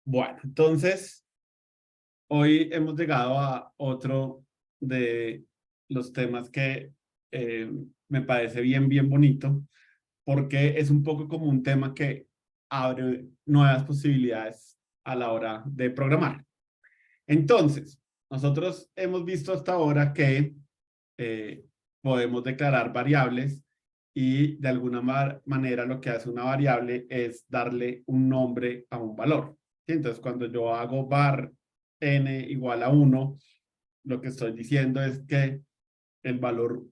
Bueno, entonces, hoy hemos llegado a otro de los temas que me parece bien bonito, porque es un poco como un tema que abre nuevas posibilidades a la hora de programar. Entonces, nosotros hemos visto hasta ahora que eh, podemos declarar variables y de alguna manera lo que hace una variable es darle un nombre a un valor. ¿Sí? Entonces, cuando yo hago var n igual a 1, lo que estoy diciendo es que el valor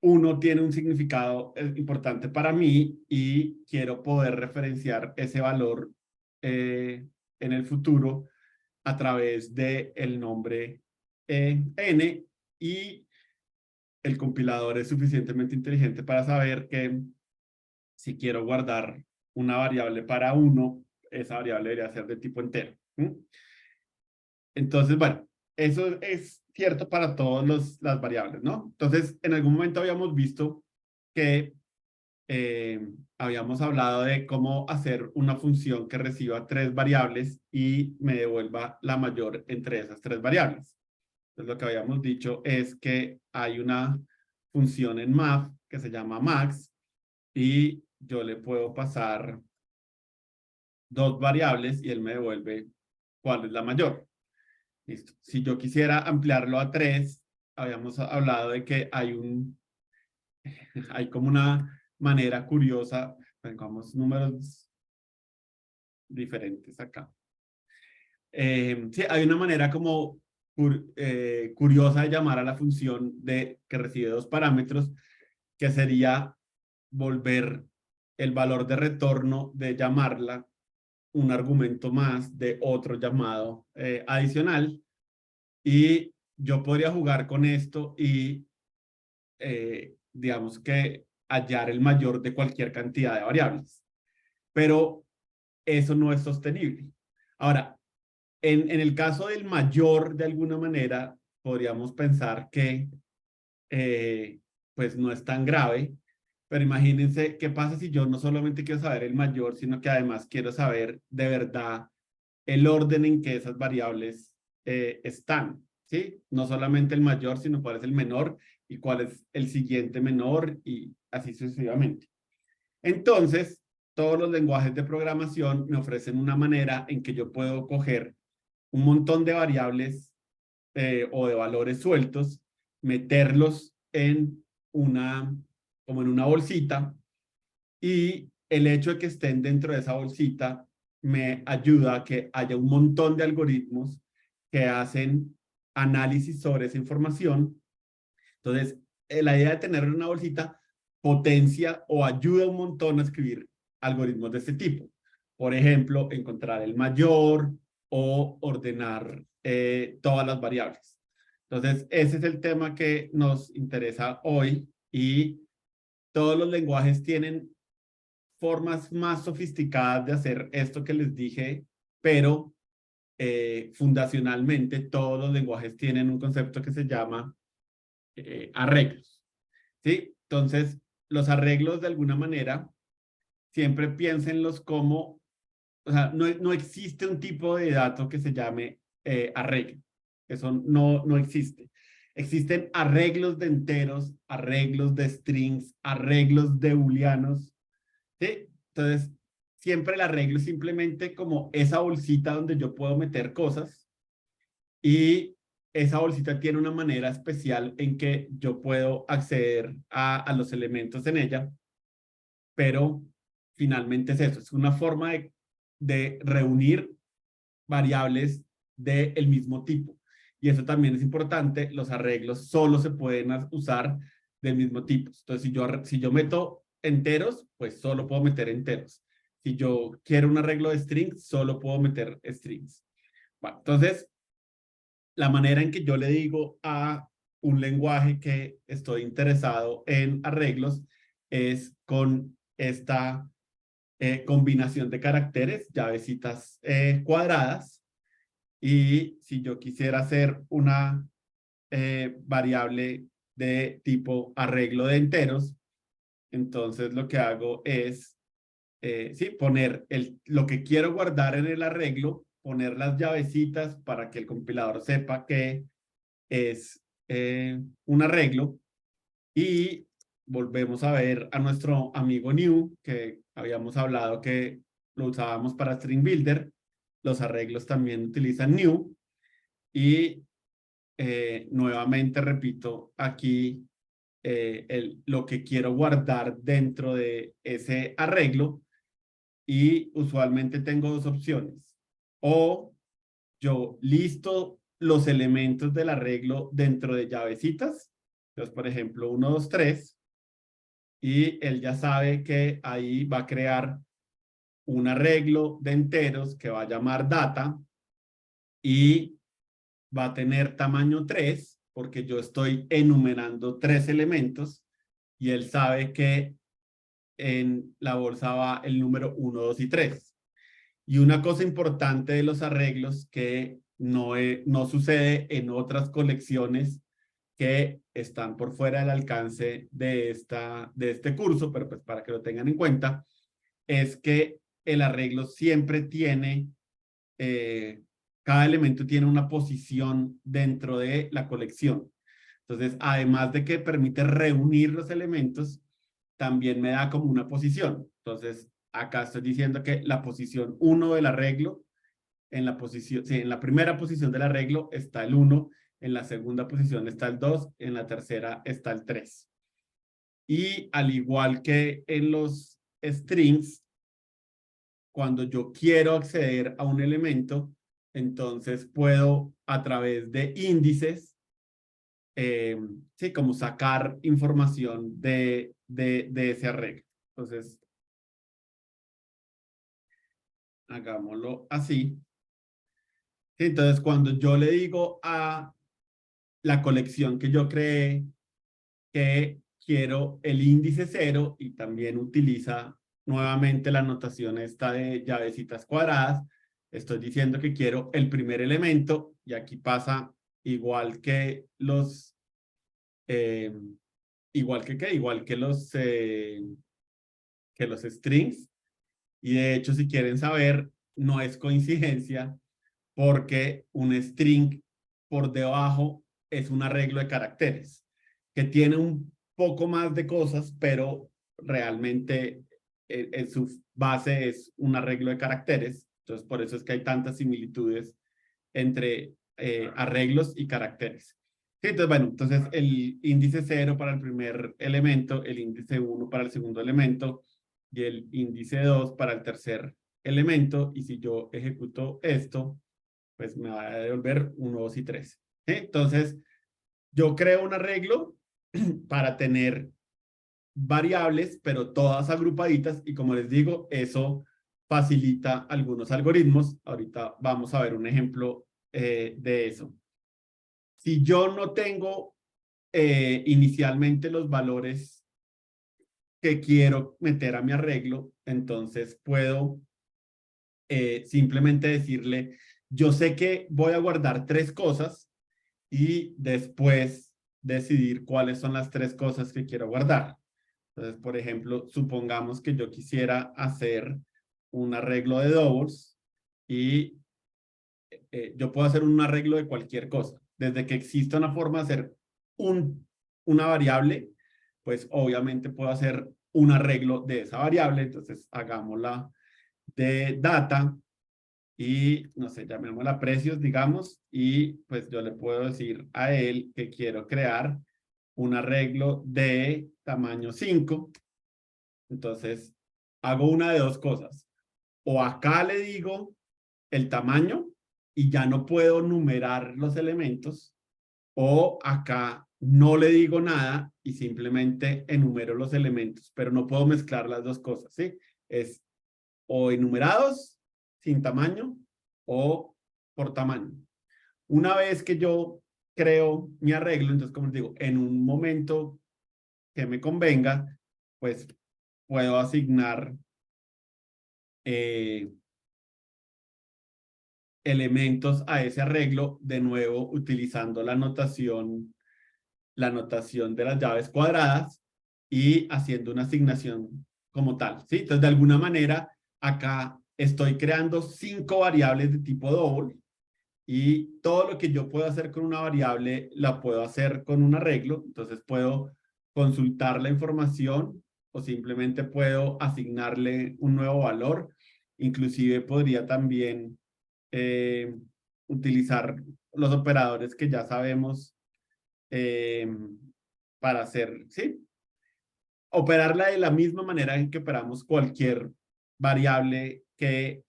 1 tiene un significado importante para mí y quiero poder referenciar ese valor en el futuro a través del nombre n, y el compilador es suficientemente inteligente para saber que si quiero guardar una variable para 1, esa variable debería ser de tipo entero. Entonces, bueno, eso es cierto para todas las variables, ¿no? Entonces, en algún momento habíamos visto que habíamos hablado de cómo hacer una función que reciba 3 variables y me devuelva la mayor entre esas 3 variables. Entonces, lo que habíamos dicho es que hay una función en math que se llama max y yo le puedo pasar 2 variables y él me devuelve cuál es la mayor. Listo. Si yo quisiera ampliarlo a 3, habíamos hablado de que hay como una manera curiosa, pongamos números diferentes acá. Sí, hay una manera como curiosa de llamar a la función que recibe 2 parámetros, que sería volver el valor de retorno de llamarla un argumento más de otro llamado adicional. Y yo podría jugar con esto y digamos que hallar el mayor de cualquier cantidad de variables. Pero eso no es sostenible. Ahora, en el caso del mayor, de alguna manera, podríamos pensar que pues no es tan grave, pero imagínense qué pasa si yo no solamente quiero saber el mayor, sino que además quiero saber de verdad el orden en que esas variables están, ¿sí? No solamente el mayor, sino cuál es el menor y cuál es el siguiente menor y así sucesivamente. Entonces, todos los lenguajes de programación me ofrecen una manera en que yo puedo coger un montón de variables o de valores sueltos, meterlos como en una bolsita, y el hecho de que estén dentro de esa bolsita me ayuda a que haya un montón de algoritmos que hacen análisis sobre esa información. Entonces, la idea de tener una bolsita potencia o ayuda un montón a escribir algoritmos de este tipo. Por ejemplo, encontrar el mayor o ordenar todas las variables. Entonces, ese es el tema que nos interesa hoy, y todos los lenguajes tienen formas más sofisticadas de hacer esto que les dije, pero fundacionalmente todos los lenguajes tienen un concepto que se llama arreglos, ¿sí? Entonces, los arreglos de alguna manera, siempre piénsenlos como, o sea, no existe un tipo de dato que se llame arreglo. Eso no existe. Existen arreglos de enteros, arreglos de strings, arreglos de booleanos, ¿sí? Entonces, siempre el arreglo es simplemente como esa bolsita donde yo puedo meter cosas, y esa bolsita tiene una manera especial en que yo puedo acceder a los elementos en ella, pero finalmente es eso, es una forma de reunir variables del mismo tipo. Y eso también es importante, los arreglos solo se pueden usar del mismo tipo. Entonces, si yo meto enteros, pues solo puedo meter enteros. Si yo quiero un arreglo de strings, solo puedo meter strings. Bueno, entonces, la manera en que yo le digo a un lenguaje que estoy interesado en arreglos es con esta combinación de caracteres, llavecitas cuadradas. Y si yo quisiera hacer una variable de tipo arreglo de enteros, entonces lo que hago es sí, poner lo que quiero guardar en el arreglo, poner las llavecitas para que el compilador sepa que es un arreglo, y volvemos a ver a nuestro amigo new, que habíamos hablado que lo usábamos para String Builder. Los arreglos también utilizan new, y nuevamente repito aquí lo que quiero guardar dentro de ese arreglo, y usualmente tengo dos opciones. O yo listo los elementos del arreglo dentro de llavecitas. Entonces, por ejemplo, 1, 2, 3, y él ya sabe que ahí va a crear un arreglo de enteros que va a llamar data, y va a tener tamaño 3, porque yo estoy enumerando 3 elementos, y él sabe que en la bolsa va el número 1, 2 y 3. Y una cosa importante de los arreglos que no sucede en otras colecciones que están por fuera del alcance de este curso, pero pues para que lo tengan en cuenta, es que el arreglo siempre tiene, cada elemento tiene una posición dentro de la colección. Entonces, además de que permite reunir los elementos, también me da como una posición. Entonces, acá estoy diciendo que la posición 1 del arreglo, en la primera posición del arreglo está el 1, en la segunda posición está el 2, en la tercera está el 3. Y al igual que en los strings, cuando yo quiero acceder a un elemento, entonces puedo a través de índices, sí, como sacar información de ese arreglo. Entonces, hagámoslo así. Entonces, cuando yo le digo a la colección que yo creé que quiero el índice 0, y también utiliza nuevamente la notación esta de llavecitas cuadradas, estoy diciendo que quiero el primer elemento, y aquí pasa igual que los, igual que los strings. Y de hecho, si quieren saber, no es coincidencia, porque un string por debajo es un arreglo de caracteres que tiene un poco más de cosas, pero realmente en su base es un arreglo de caracteres. Entonces, por eso es que hay tantas similitudes entre arreglos y caracteres. Sí, entonces, bueno, entonces el índice 0 para el primer elemento, el índice 1 para el segundo elemento, y el índice 2 para el tercer elemento. Y si yo ejecuto esto, pues me va a devolver 1, 2 y 3. ¿Sí? Entonces, yo creo un arreglo para tener variables, pero todas agrupaditas, y como les digo, eso facilita algunos algoritmos. Ahorita vamos a ver un ejemplo de eso. Si yo no tengo inicialmente los valores que quiero meter a mi arreglo, entonces puedo simplemente decirle, yo sé que voy a guardar 3 cosas, y después decidir cuáles son las 3 cosas que quiero guardar. Entonces, por ejemplo, supongamos que yo quisiera hacer un arreglo de doubles, y yo puedo hacer un arreglo de cualquier cosa. Desde que exista una forma de hacer una variable, pues obviamente puedo hacer un arreglo de esa variable. Entonces, hagámosla de data, y no sé, llamémosla precios, digamos, y pues yo le puedo decir a él que quiero crear un arreglo de tamaño 5. Entonces, hago una de dos cosas. O acá le digo el tamaño y ya no puedo numerar los elementos, o acá no le digo nada y simplemente enumero los elementos, pero no puedo mezclar las dos cosas, ¿sí? Es o enumerados sin tamaño o por tamaño. Una vez que yo creo mi arreglo, entonces, como les digo, en un momento que me convenga, pues puedo asignar elementos a ese arreglo, de nuevo utilizando la notación de las llaves cuadradas, y haciendo una asignación como tal, ¿sí? Entonces, de alguna manera, acá estoy creando 5 variables de tipo double y todo lo que yo puedo hacer con una variable la puedo hacer con un arreglo. Entonces, puedo consultar la información o simplemente puedo asignarle un nuevo valor. Inclusive podría también eh, utilizar los operadores que ya sabemos eh, para hacer, ¿sí? Operarla de la misma manera en que operamos cualquier variable que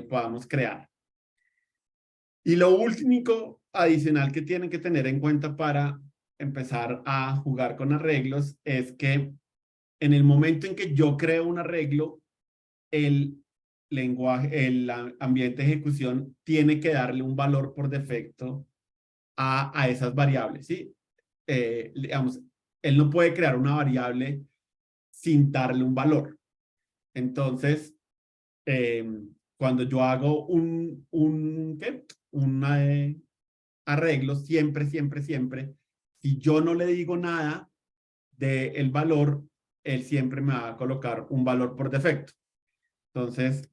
podamos crear. Y lo único adicional que tienen que tener en cuenta para empezar a jugar con arreglos es que en el momento en que yo creo un arreglo, el lenguaje, el ambiente de ejecución tiene que darle un valor por defecto a esas variables, ¿sí? Digamos, él no puede crear una variable sin darle un valor. Entonces, eh, cuando yo hago ¿qué? Arreglo, siempre, si yo no le digo nada del valor, él siempre me va a colocar un valor por defecto. Entonces,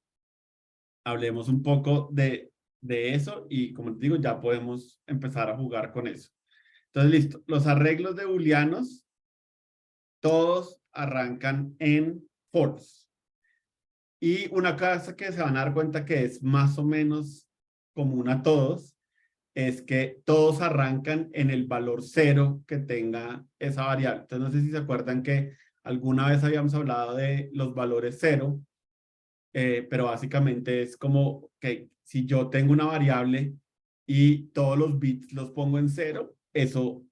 hablemos un poco de eso y como te digo, ya podemos empezar a jugar con eso. Entonces, listo. Los arreglos de booleanos, todos arrancan en false. Y una cosa que se van a dar cuenta que es más o menos común a todos, es que todos arrancan en el valor 0 que tenga esa variable. Entonces, no sé si se acuerdan que alguna vez habíamos hablado de los valores 0, pero básicamente es como que si yo tengo una variable y todos los bits los pongo en 0, eso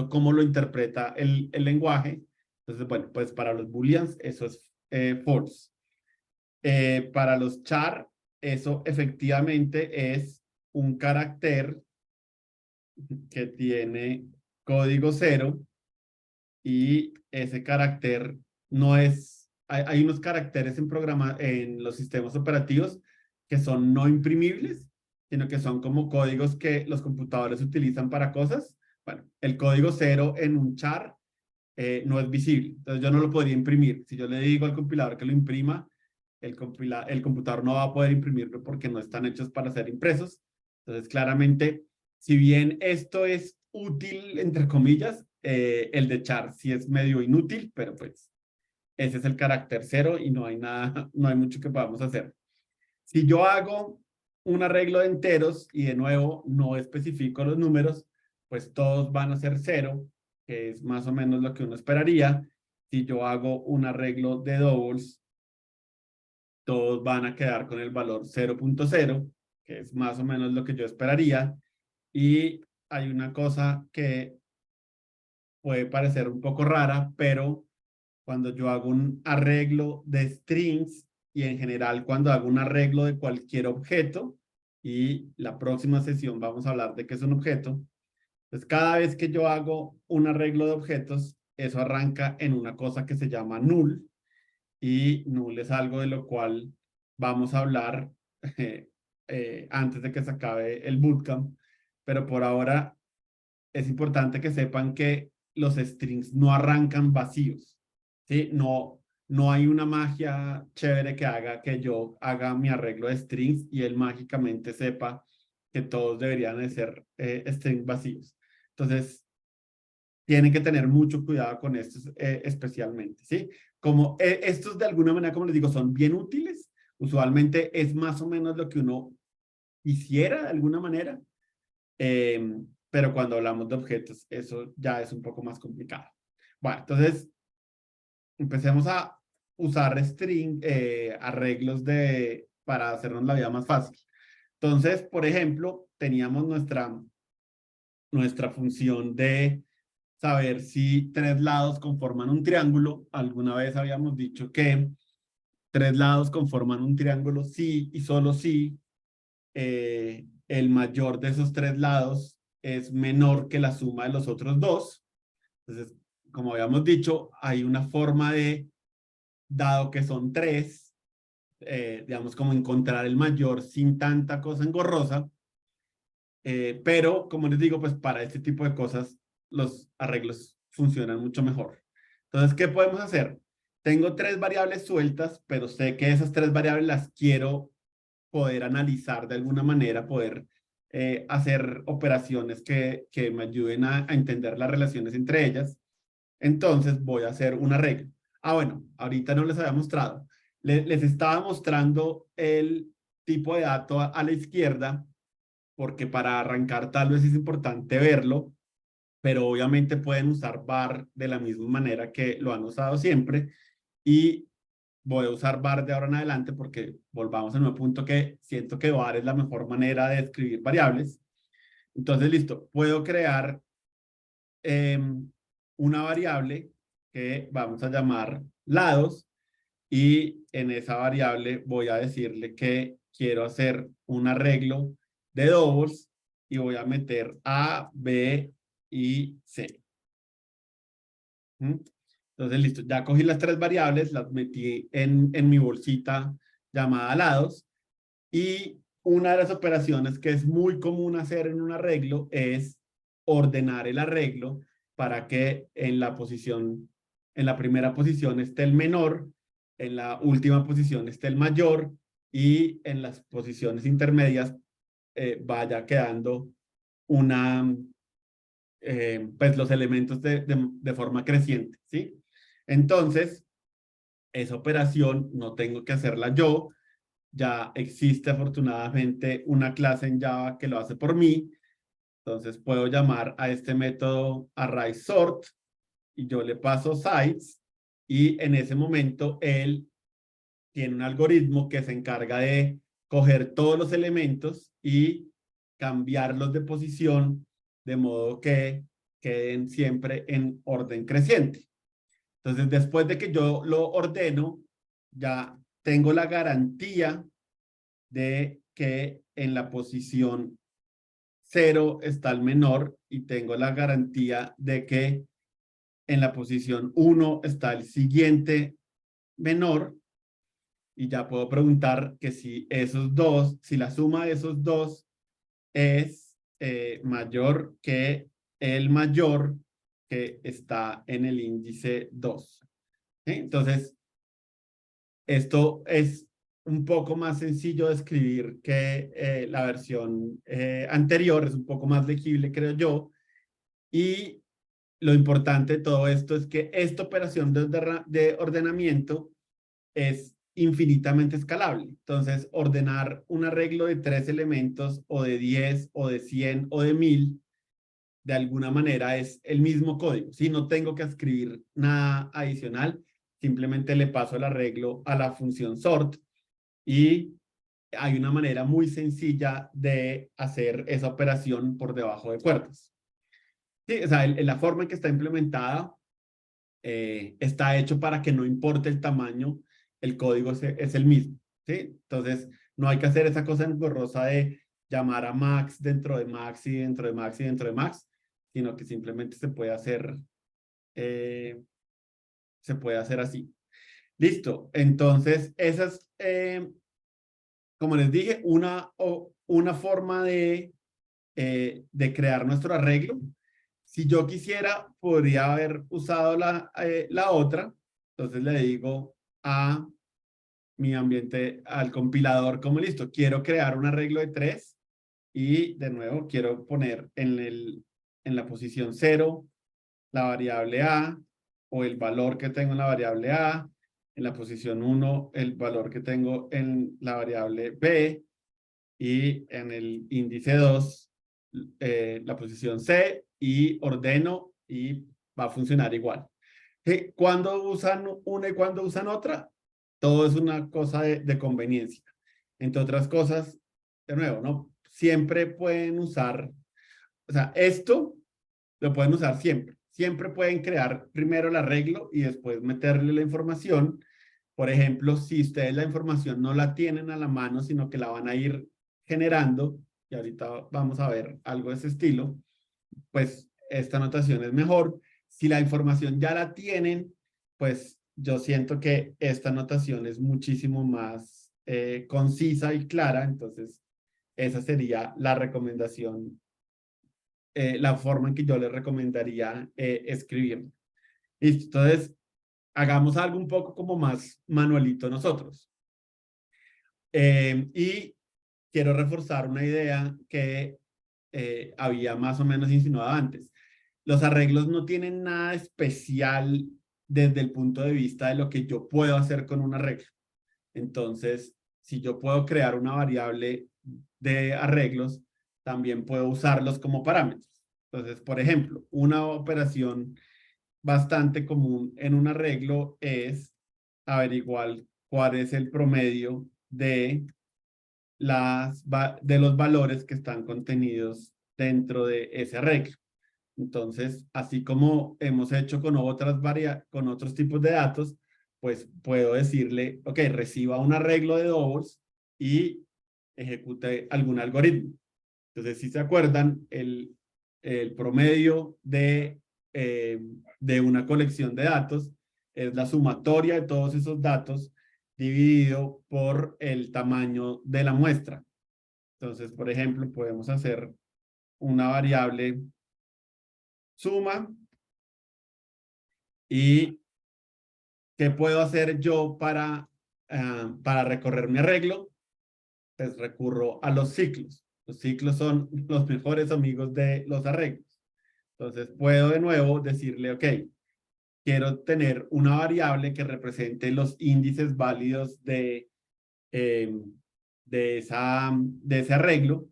cómo lo interpreta el lenguaje. Entonces, bueno, pues para los booleans eso es false. Para los char, eso efectivamente es un carácter que tiene código 0 y ese carácter no es, hay unos caracteres en los sistemas operativos que son no imprimibles, sino que son como códigos que los computadores utilizan para cosas. Bueno, el código 0 en un char no es visible, entonces yo no lo podría imprimir. Si yo le digo al compilador que lo imprima, el computador no va a poder imprimirlo porque no están hechos para ser impresos. Entonces, claramente, si bien esto es útil, entre comillas, el de char sí es medio inútil, pero pues ese es el carácter 0 y no hay nada, no hay mucho que podamos hacer. Si yo hago un arreglo de enteros y de nuevo no especifico los números, pues todos van a ser 0, que es más o menos lo que uno esperaría. Si yo hago un arreglo de doubles, todos van a quedar con el valor 0.0, que es más o menos lo que yo esperaría. Y hay una cosa que puede parecer un poco rara, pero cuando yo hago un arreglo de strings y en general cuando hago un arreglo de cualquier objeto, y la próxima sesión vamos a hablar de qué es un objeto, pues cada vez que yo hago un arreglo de objetos, eso arranca en una cosa que se llama null, y null es algo de lo cual vamos a hablar antes de que se acabe el bootcamp, pero por ahora es importante que sepan que los strings no arrancan vacíos, ¿sí? No hay una magia chévere que haga que yo haga mi arreglo de strings y él mágicamente sepa que todos deberían de ser strings vacíos. Entonces, tienen que tener mucho cuidado con estos especialmente, ¿sí? Como estos de alguna manera, como les digo, son bien útiles. Usualmente es más o menos lo que uno quisiera de alguna manera, pero cuando hablamos de objetos, eso ya es un poco más complicado. Bueno, entonces empecemos a usar arreglos para hacernos la vida más fácil. Entonces, por ejemplo, teníamos nuestra función de saber si 3 lados conforman un triángulo. Alguna vez habíamos dicho que 3 lados conforman un triángulo si y solo si el mayor de esos 3 lados es menor que la suma de los otros dos. Entonces, como habíamos dicho, hay una forma de, dado que son 3, digamos, como encontrar el mayor sin tanta cosa engorrosa. Pero, como les digo, pues para este tipo de cosas los arreglos funcionan mucho mejor. Entonces, ¿qué podemos hacer? tengo tres variables sueltas, pero sé que esas tres variables las quiero poder analizar de alguna manera, poder hacer operaciones que me ayuden a entender las relaciones entre ellas. Entonces voy a hacer un arreglo. Ah, bueno, ahorita no les había mostrado. Les estaba mostrando el tipo de dato a la izquierda, porque para arrancar tal vez es importante verlo, pero obviamente pueden usar var de la misma manera que lo han usado siempre. Y voy a usar var de ahora en adelante porque volvamos a un punto que siento que var es la mejor manera de escribir variables. Entonces, listo, puedo crear eh, una variable que vamos a llamar lados y en esa variable voy a decirle que quiero hacer un arreglo de doubles y voy a meter A, B y C. ¿Mm? Entonces, listo, ya cogí las tres variables, las metí en mi bolsita llamada lados y una de las operaciones que es muy común hacer en un arreglo es ordenar el arreglo para que en la primera posición esté el menor, en la última posición esté el mayor y en las posiciones intermedias vaya quedando una, pues los elementos de forma creciente, ¿sí? Entonces, esa operación no tengo que hacerla yo, ya existe afortunadamente una clase en Java que lo hace por mí, entonces puedo llamar a este método ArraySort y yo le paso size y en ese momento él tiene un algoritmo que se encarga de coger todos los elementos y cambiarlos de posición de modo que queden siempre en orden creciente. Entonces, después de que yo lo ordeno, ya tengo la garantía de que en la posición 0 está el menor y tengo la garantía de que en la posición 1 está el siguiente menor y ya puedo preguntar que si esos dos, si la suma de esos dos es mayor que el mayor que está en el índice 2. ¿Sí? Entonces, esto es un poco más sencillo de escribir que la versión anterior, es un poco más legible, creo yo. Y lo importante de todo esto es que esta operación de ordenamiento es infinitamente escalable. Entonces, ordenar un arreglo de 3 elementos o de 10 o de 100 o de 1000, de alguna manera es el mismo código. Si no tengo que escribir nada adicional, simplemente le paso el arreglo a la función sort y hay una manera muy sencilla de hacer esa operación por debajo de puertas. Sí, o sea, la forma en que está implementada está hecho para que no importe el tamaño, el código es el mismo. ¿Sí? Entonces, no hay que hacer esa cosa engorrosa de llamar a Max dentro de Max y dentro de Max y dentro de Max, sino que simplemente eh, se puede hacer así. Listo. Entonces, esas como les dije, una forma de crear nuestro arreglo. Si yo quisiera, podría haber usado la otra. Entonces le digo a mi ambiente, al compilador, como listo, quiero crear un arreglo de 3 y de nuevo quiero poner en la posición 0 la variable A o el valor que tengo en la variable A, en la posición 1 el valor que tengo en la variable B y en el índice 2 la posición C y ordeno y va a funcionar igual. ¿Cuándo usan una y cuándo usan otra? Todo es una cosa de conveniencia. Entre otras cosas, de nuevo, ¿no? Siempre pueden usar, o sea, esto lo pueden usar siempre. Siempre pueden crear primero el arreglo y después meterle la información. Por ejemplo, si ustedes la información no la tienen a la mano, sino que la van a ir generando, y ahorita vamos a ver algo de ese estilo, pues esta notación es mejor. Si la información ya la tienen, pues yo siento que esta notación es muchísimo más concisa y clara, entonces esa sería la recomendación, la forma en que yo les recomendaría escribir. Listo, entonces hagamos algo un poco como más manualito nosotros. Y quiero reforzar una idea que había más o menos insinuado antes. Los arreglos no tienen nada especial desde el punto de vista de lo que yo puedo hacer con un arreglo. Entonces, si yo puedo crear una variable de arreglos, también puedo usarlos como parámetros. Entonces, por ejemplo, una operación bastante común en un arreglo es averiguar cuál es el promedio de de los valores que están contenidos dentro de ese arreglo. Entonces, así como hemos hecho con con otros tipos de datos, pues puedo decirle, ok, reciba un arreglo de doubles y ejecute algún algoritmo. Entonces, si se acuerdan, el promedio de una colección de datos es la sumatoria de todos esos datos dividido por el tamaño de la muestra. Entonces, por ejemplo, podemos hacer una variable suma y ¿qué puedo hacer yo para recorrer mi arreglo? Pues recurro a los ciclos. Los ciclos son los mejores amigos de los arreglos. Entonces puedo de nuevo decirle, ok, quiero tener una variable que represente los índices válidos eh, de ese arreglo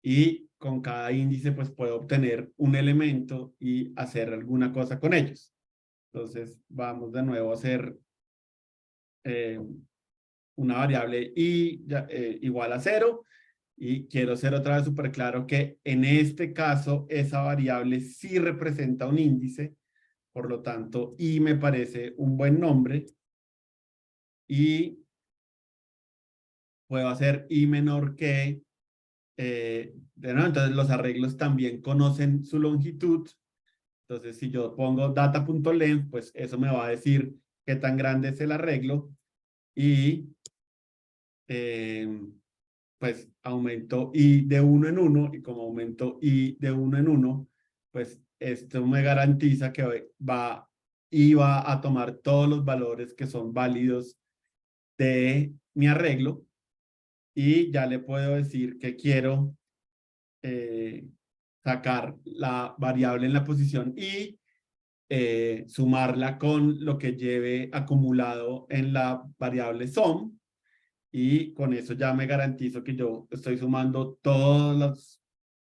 y con cada índice pues puedo obtener un elemento y hacer alguna cosa con ellos. Entonces vamos de nuevo a hacer eh, una variable y igual a 0 y quiero ser otra vez súper claro que en este caso esa variable sí representa un índice, por lo tanto y me parece un buen nombre y puedo hacer y menor que de nuevo, entonces los arreglos también conocen su longitud. Entonces, si yo pongo data.length, pues eso me va a decir qué tan grande es el arreglo y pues aumento i de uno en uno y como aumento i de uno en uno, pues esto me garantiza que va a tomar todos los valores que son válidos de mi arreglo y ya le puedo decir que quiero eh, sacar la variable en la posición y sumarla con lo que lleve acumulado en la variable sum y con eso ya me garantizo que yo estoy sumando todos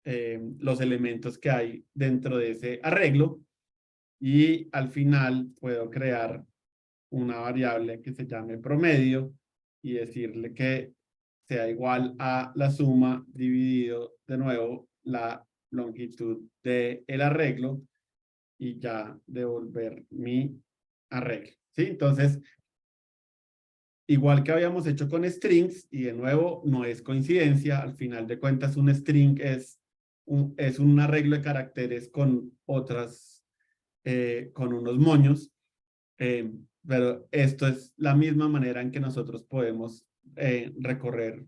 los elementos que hay dentro de ese arreglo y al final puedo crear una variable que se llame promedio y decirle que sea igual a la suma dividido de nuevo la longitud del arreglo y ya devolver mi arreglo. ¿Sí? Entonces, igual que habíamos hecho con strings, y de nuevo no es coincidencia, al final de cuentas un string es un arreglo de caracteres con con unos moños, eh, pero esto es la misma manera en que nosotros podemos recorrer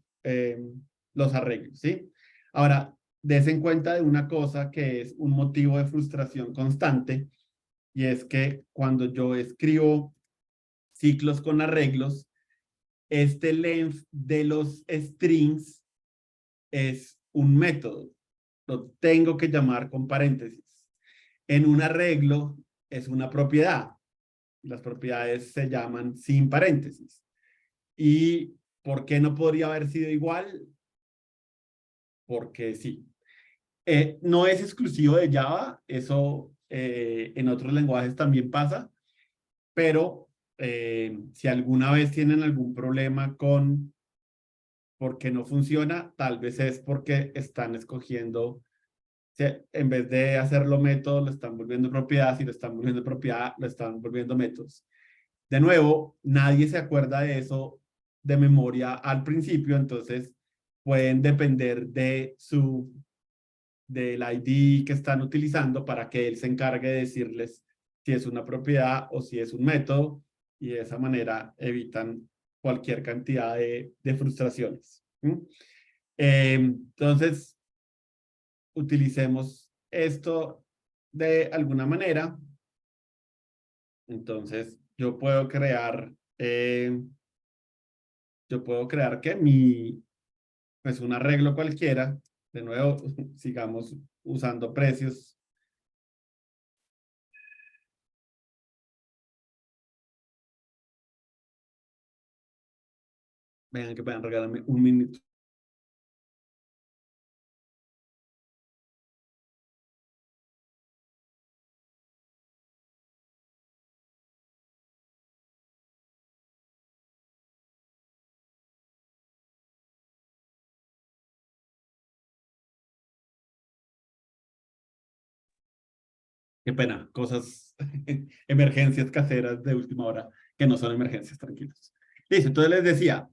los arreglos, ¿sí? Ahora, des en cuenta de una cosa que es un motivo de frustración constante, y es que cuando yo escribo ciclos con arreglos, este length de los strings es un método. Lo tengo que llamar con paréntesis. En un arreglo es una propiedad. Las propiedades se llaman sin paréntesis. ¿Y por qué no podría haber sido igual? Porque sí. No es exclusivo de Java, eso en otros lenguajes también pasa, pero si alguna vez tienen algún problema con por qué no funciona, tal vez es porque están escogiendo, en vez de hacerlo método, lo están volviendo propiedad, si lo están volviendo propiedad, lo están volviendo métodos. De nuevo, nadie se acuerda de eso de memoria al principio, entonces pueden depender del ID que están utilizando para que él se encargue de decirles si es una propiedad o si es un método y de esa manera evitan cualquier cantidad de frustraciones. Entonces, utilicemos esto de alguna manera. Entonces, yo puedo crear, que pues un arreglo cualquiera. De nuevo, sigamos usando precios. Vean que puedan regalarme un minuto. Qué pena, cosas, emergencias caseras de última hora, que no son emergencias, tranquilos. Listo, entonces les decía,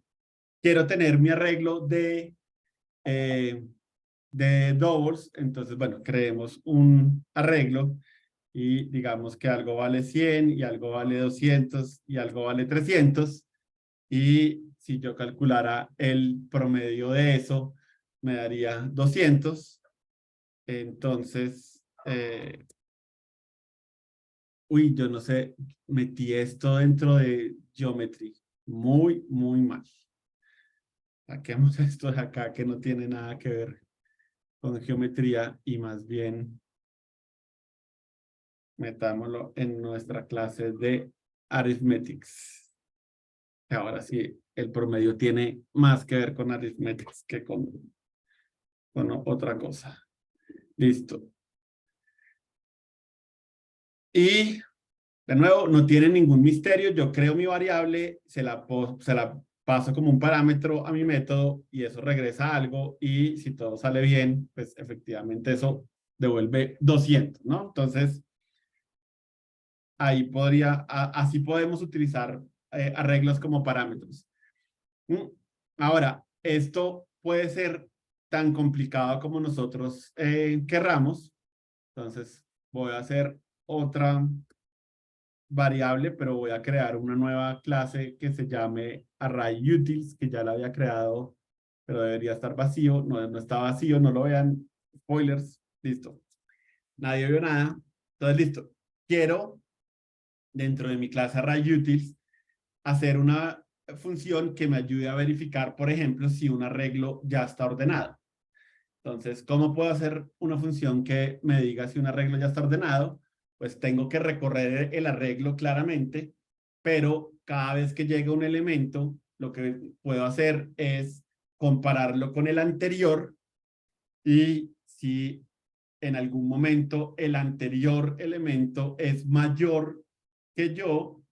quiero tener mi arreglo de doubles, entonces, bueno, creemos un arreglo y digamos que algo vale 100 y algo vale 200 y algo vale 300, y si yo calculara el promedio de eso, me daría 200. Entonces, uy, yo no sé, metí esto dentro de Geometry. Muy, muy mal. Saquemos esto de acá que no tiene nada que ver con geometría y más bien metámoslo en nuestra clase de Arithmetics. Ahora sí, el promedio tiene más que ver con Arithmetics que con otra cosa. Listo. Y de nuevo, no tiene ningún misterio. Yo creo mi variable, se la paso como un parámetro a mi método y eso regresa algo. Y si todo sale bien, pues efectivamente eso devuelve 200, ¿no? Entonces, ahí así podemos utilizar arreglos como parámetros. Mm. Ahora, esto puede ser tan complicado como nosotros querramos. Entonces, voy a hacer otra variable, pero voy a crear una nueva clase que se llame ArrayUtils, que ya la había creado, pero debería estar vacío. No, no está vacío, no lo vean. Spoilers, listo. Nadie vio nada. Entonces, listo. Quiero, dentro de mi clase ArrayUtils, hacer una función que me ayude a verificar, por ejemplo, si un arreglo ya está ordenado. Entonces, ¿cómo puedo hacer una función que me diga si un arreglo ya está ordenado? Pues tengo que recorrer el arreglo claramente, pero cada vez que llega un elemento, lo que puedo hacer es compararlo con el anterior, y si en algún momento el anterior elemento es mayor que yo,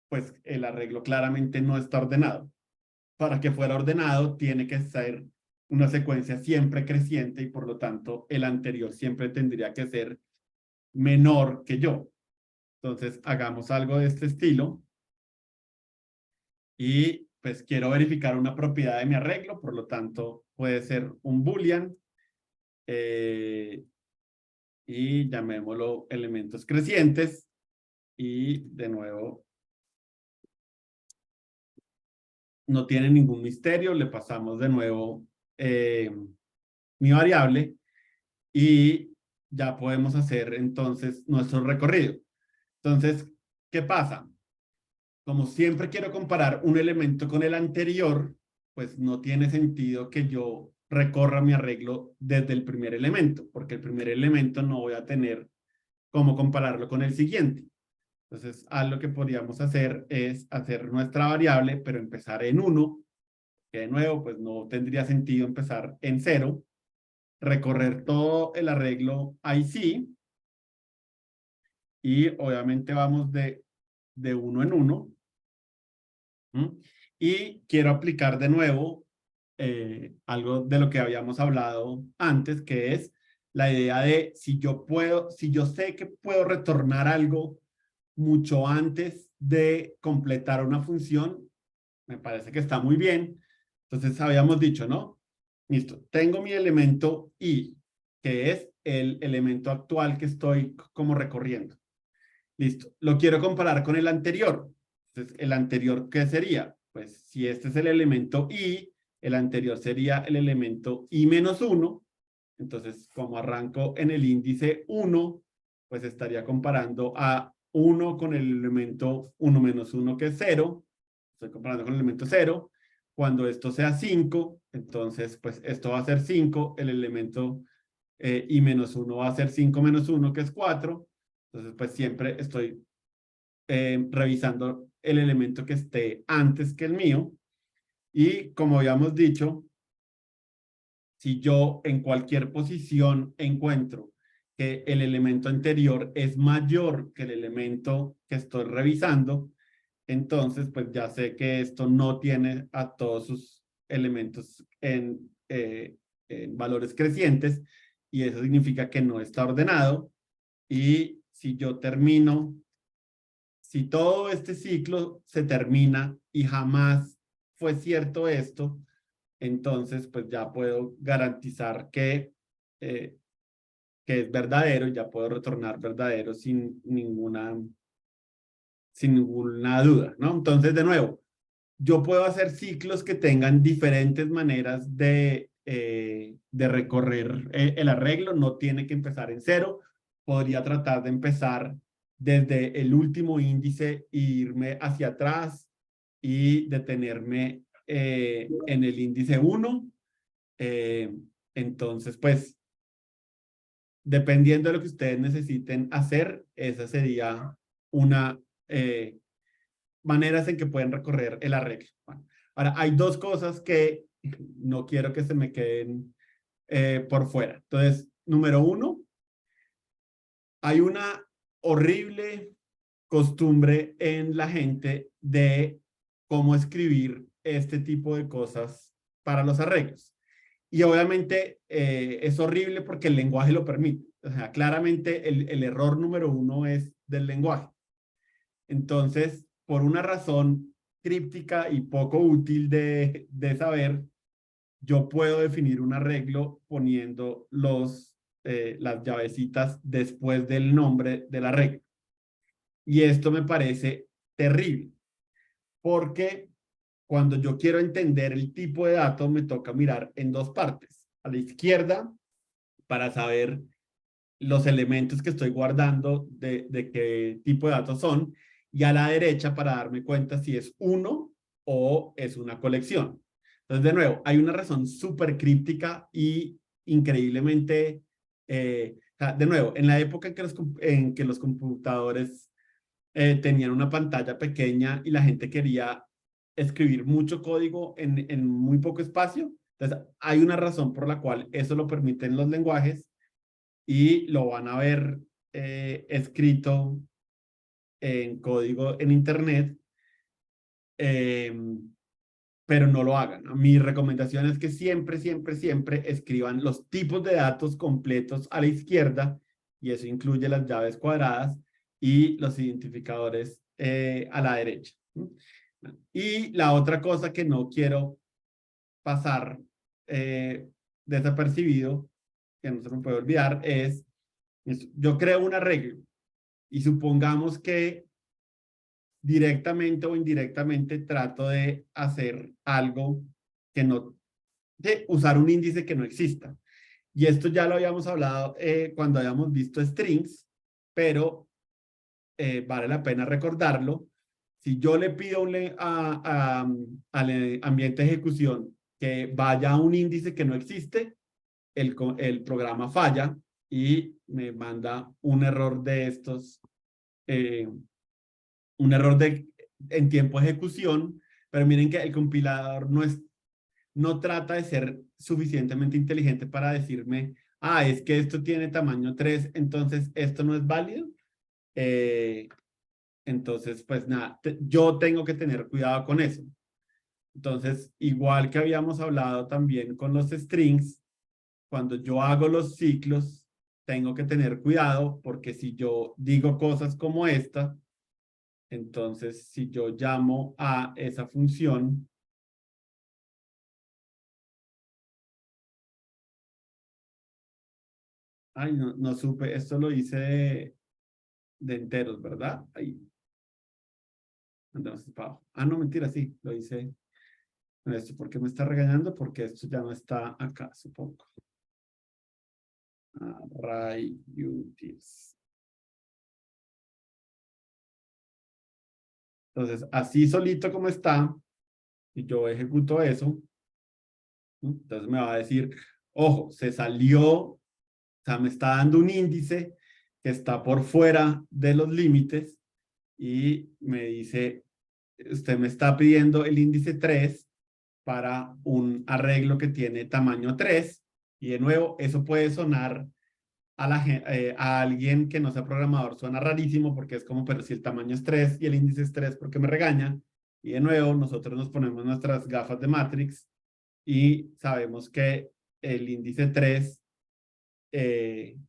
pues el arreglo claramente no está ordenado. Para que fuera ordenado, tiene que ser una secuencia siempre creciente y por lo tanto el anterior siempre tendría que ser menor que yo. Entonces, hagamos algo de este estilo y pues quiero verificar una propiedad de mi arreglo, por lo tanto puede ser un boolean y llamémoslo elementos crecientes, y de nuevo no tiene ningún misterio, le pasamos de nuevo mi variable y ya podemos hacer entonces nuestro recorrido. Entonces, ¿qué pasa? Como siempre quiero comparar un elemento con el anterior, pues no tiene sentido que yo recorra mi arreglo desde el primer elemento, porque el primer elemento no voy a tener cómo compararlo con el siguiente. Entonces, algo que podríamos hacer es hacer nuestra variable, pero empezar en 1, que de nuevo, pues no tendría sentido empezar en 0, recorrer todo el arreglo IC, y obviamente vamos de 1 en 1. Y quiero aplicar de nuevo algo de lo que habíamos hablado antes, que es la idea de si yo sé que puedo retornar algo mucho antes de completar una función, me parece que está muy bien. Entonces habíamos dicho, ¿no? Listo, tengo mi elemento i, que es el elemento actual que estoy como recorriendo. Listo, lo quiero comparar con el anterior. Entonces, ¿el anterior qué sería? Pues si este es el elemento i, el anterior sería el elemento i menos 1. Entonces, como arranco en el índice 1, pues estaría comparando a 1 con el elemento 1 menos 1 que es 0. Estoy comparando con el elemento 0. Cuando esto sea 5, entonces pues esto va a ser 5. El elemento y menos 1 va a ser 5 menos 1 que es 4. Entonces pues siempre estoy revisando el elemento que esté antes que el mío. Y como habíamos dicho, si yo en cualquier posición encuentro que el elemento anterior es mayor que el elemento que estoy revisando, entonces pues ya sé que esto no tiene a todos sus elementos en valores crecientes y eso significa que no está ordenado. Y si yo termino, si todo este ciclo se termina y jamás fue cierto esto, entonces pues ya puedo garantizar eh, que es verdadero, ya puedo retornar verdadero sin ninguna duda, ¿no? Entonces, de nuevo, yo puedo hacer ciclos que tengan diferentes maneras de recorrer el arreglo, no tiene que empezar en cero, podría tratar de empezar desde el último índice e irme hacia atrás y detenerme en el índice 1. Entonces, pues, dependiendo de lo que ustedes necesiten hacer, esa sería una maneras en que pueden recorrer el arreglo. Bueno, ahora, hay dos cosas que no quiero que se me queden por fuera. Entonces, número uno, hay una horrible costumbre en la gente de cómo escribir este tipo de cosas para los arreglos. Y obviamente es horrible porque el lenguaje lo permite. O sea, claramente el error número uno es del lenguaje. Entonces, por una razón críptica y poco útil de saber, yo puedo definir un arreglo poniendo las llavecitas después del nombre del arreglo. Y esto me parece terrible, porque cuando yo quiero entender el tipo de dato, me toca mirar en dos partes. A la izquierda, para saber los elementos que estoy guardando de qué tipo de datos son, y a la derecha para darme cuenta si es uno o es una colección. Entonces, de nuevo, hay una razón súper críptica y increíblemente, de nuevo, en la época en que los computadores tenían una pantalla pequeña y la gente quería escribir mucho código en muy poco espacio, entonces hay una razón por la cual eso lo permiten los lenguajes y lo van a ver escrito en código en internet, eh, pero no lo hagan. Mi recomendación es que siempre, siempre, siempre escriban los tipos de datos completos a la izquierda, y eso incluye las llaves cuadradas y los identificadores a la derecha. Y la otra cosa que no quiero pasar desapercibido, que no se me puede olvidar, es yo creo un arreglo y supongamos que directamente o indirectamente trato de hacer algo que no, de usar un índice que no exista. Y esto ya lo habíamos hablado cuando habíamos visto strings, pero vale la pena recordarlo. Si yo le pido al ambiente de ejecución que vaya a un índice que no existe, el programa falla y me manda un error de estos, eh, un error en tiempo de ejecución, pero miren que el compilador no trata de ser suficientemente inteligente para decirme, es que esto tiene tamaño 3, entonces esto no es válido. Eh, entonces, pues nada, yo tengo que tener cuidado con eso. Entonces, igual que habíamos hablado también con los strings, cuando yo hago los ciclos, tengo que tener cuidado porque si yo digo cosas como esta, entonces si yo llamo a esa función, no supe, esto lo hice de enteros, ¿verdad? Ahí, andamos para abajo. No, mentira, sí, lo hice. Esto, ¿por qué me está regañando? Porque esto ya no está acá, supongo. Array utils. Entonces, así solito como está, y yo ejecuto eso, entonces me va a decir, ojo, se salió, o sea, me está dando un índice que está por fuera de los límites y me dice, usted me está pidiendo el índice 3 para un arreglo que tiene tamaño 3 y de nuevo, eso puede sonar a alguien que no sea programador, suena rarísimo porque es como, pero si el tamaño es 3 y el índice es 3, ¿por qué me regaña? Y de nuevo, nosotros nos ponemos nuestras gafas de Matrix y sabemos que el índice 3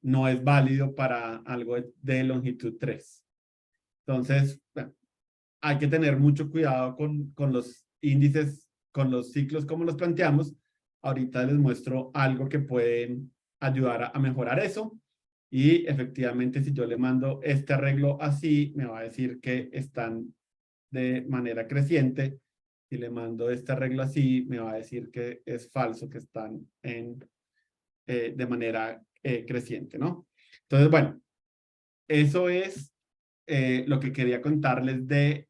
no es válido para algo de longitud 3. Entonces, bueno, hay que tener mucho cuidado con los índices, con los ciclos como los planteamos. Ahorita les muestro algo que pueden ayudar a mejorar eso. Y efectivamente, si yo le mando este arreglo así, me va a decir que están de manera creciente. Si le mando este arreglo así, me va a decir que es falso, que están de manera creciente, ¿no? Entonces, bueno, eso es lo que quería contarles de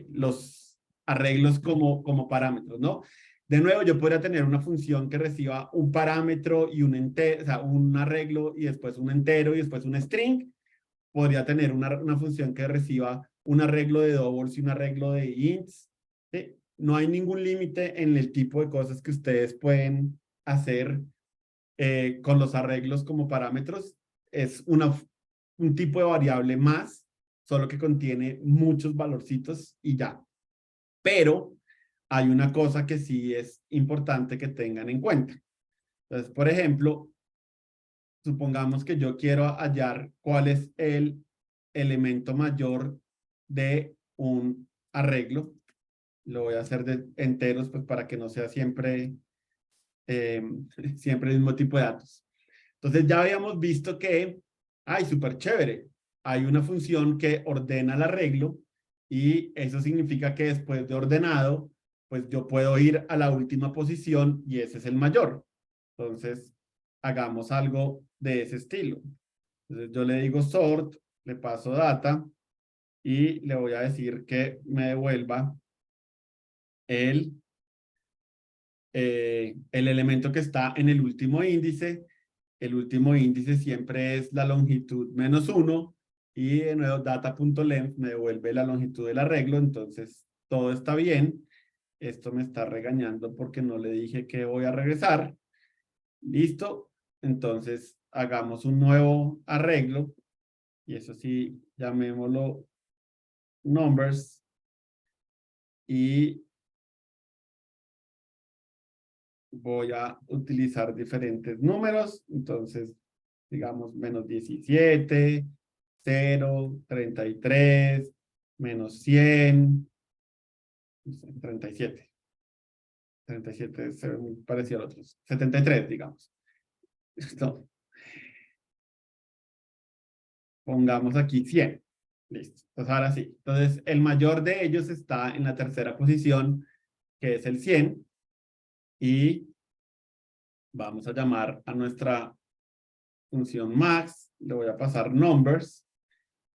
los arreglos como parámetros, ¿no? De nuevo, yo podría tener una función que reciba un parámetro y un entero, o sea, un arreglo y después un entero y después un string. Podría tener una función que reciba un arreglo de doubles y un arreglo de ints. ¿Sí? No hay ningún límite en el tipo de cosas que ustedes pueden hacer con los arreglos como parámetros. Es un tipo de variable más, solo que contiene muchos valorcitos y ya. Pero hay una cosa que sí es importante que tengan en cuenta. Entonces, por ejemplo, supongamos que yo quiero hallar cuál es el elemento mayor de un arreglo. Lo voy a hacer de enteros, pues para que no sea siempre, siempre el mismo tipo de datos. Entonces ya habíamos visto que, ay, súper chévere, hay una función que ordena el arreglo y eso significa que después de ordenado, pues yo puedo ir a la última posición y ese es el mayor. Entonces, hagamos algo de ese estilo. Entonces yo le digo sort, le paso data y le voy a decir que me devuelva el, el elemento que está en el último índice. El último índice siempre es la longitud -1 y de nuevo data.length me devuelve la longitud del arreglo, entonces todo está bien. Esto me está regañando porque no le dije que voy a regresar. Listo. Entonces hagamos un nuevo arreglo y eso sí, llamémoslo numbers y voy a utilizar diferentes números. Entonces, digamos, -17, 0, 33, -100, 37. 37 se ve muy parecido al otro. 73, digamos. Listo. Pongamos aquí 100. Listo. Entonces, ahora sí. Entonces, el mayor de ellos está en la tercera posición, que es el 100. Y vamos a llamar a nuestra función max. Le voy a pasar numbers.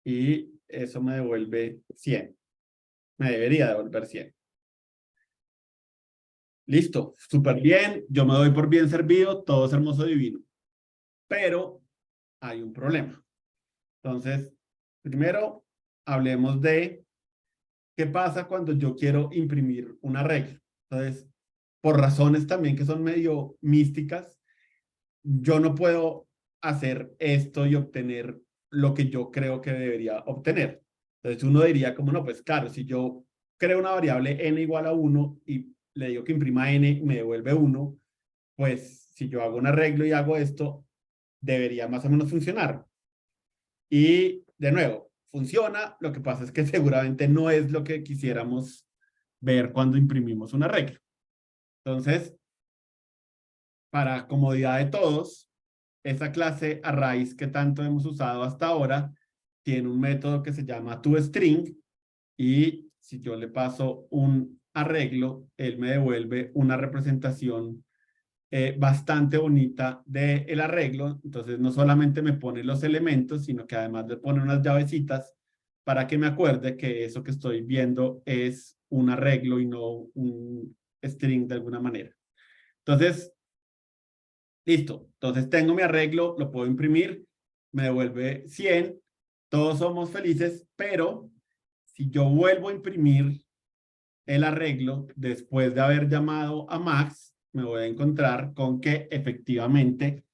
Y eso me devuelve 100. Me debería devolver 100. Listo, súper bien. Yo me doy por bien servido. Todo es hermoso divino. Pero hay un problema. Entonces, primero, hablemos de qué pasa cuando yo quiero imprimir una regla. Entonces, por razones también que son medio místicas, yo no puedo hacer esto y obtener lo que yo creo que debería obtener. Entonces uno diría como, no, pues claro, si yo creo una variable n igual a 1 y le digo que imprima n y me devuelve 1, pues si yo hago un arreglo y hago esto, debería más o menos funcionar. Y de nuevo, funciona, lo que pasa es que seguramente no es lo que quisiéramos ver cuando imprimimos un arreglo. Entonces, para comodidad de todos, esa clase arrays que tanto hemos usado hasta ahora tiene un método que se llama toString y si yo le paso un arreglo, él me devuelve una representación bastante bonita del arreglo. Entonces no solamente me pone los elementos, sino que además le pone unas llavecitas para que me acuerde que eso que estoy viendo es un arreglo y no un string de alguna manera. Entonces, listo. Entonces tengo mi arreglo, lo puedo imprimir, me devuelve 100, todos somos felices, pero si yo vuelvo a imprimir el arreglo después de haber llamado a Max, me voy a encontrar con que efectivamente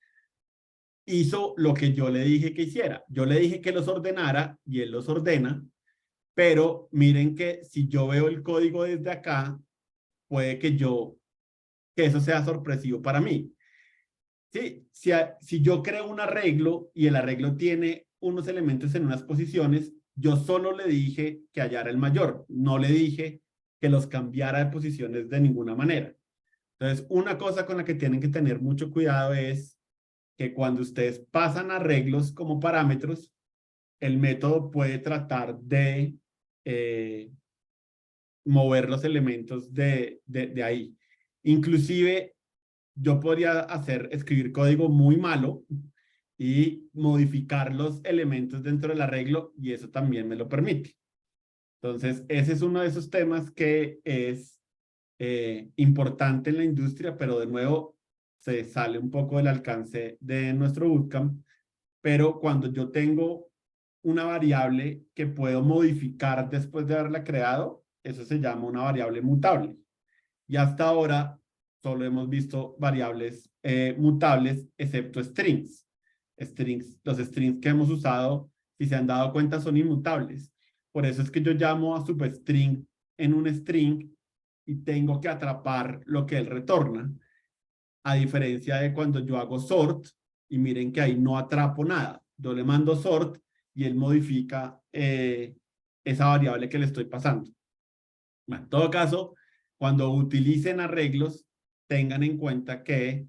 hizo lo que yo le dije que hiciera. Yo le dije que los ordenara y él los ordena, pero miren que si yo veo el código desde acá, puede que eso sea sorpresivo para mí. Sí, si yo creo un arreglo y el arreglo tiene unos elementos en unas posiciones, yo solo le dije que hallara el mayor, no le dije que los cambiara de posiciones de ninguna manera. Entonces, una cosa con la que tienen que tener mucho cuidado es que cuando ustedes pasan arreglos como parámetros, el método puede tratar de mover los elementos de ahí. Inclusive, yo podría escribir código muy malo y modificar los elementos dentro del arreglo y eso también me lo permite. Entonces, ese es uno de esos temas que es importante en la industria, pero de nuevo se sale un poco del alcance de nuestro bootcamp. Pero cuando yo tengo una variable que puedo modificar después de haberla creado, eso se llama una variable mutable. Y hasta ahora solo hemos visto variables mutables, excepto strings. Los strings que hemos usado, si se han dado cuenta, son inmutables. Por eso es que yo llamo a substring en un string y tengo que atrapar lo que él retorna. A diferencia de cuando yo hago sort, y miren que ahí no atrapo nada. Yo le mando sort y él modifica esa variable que le estoy pasando. Bueno, en todo caso, cuando utilicen arreglos, tengan en cuenta que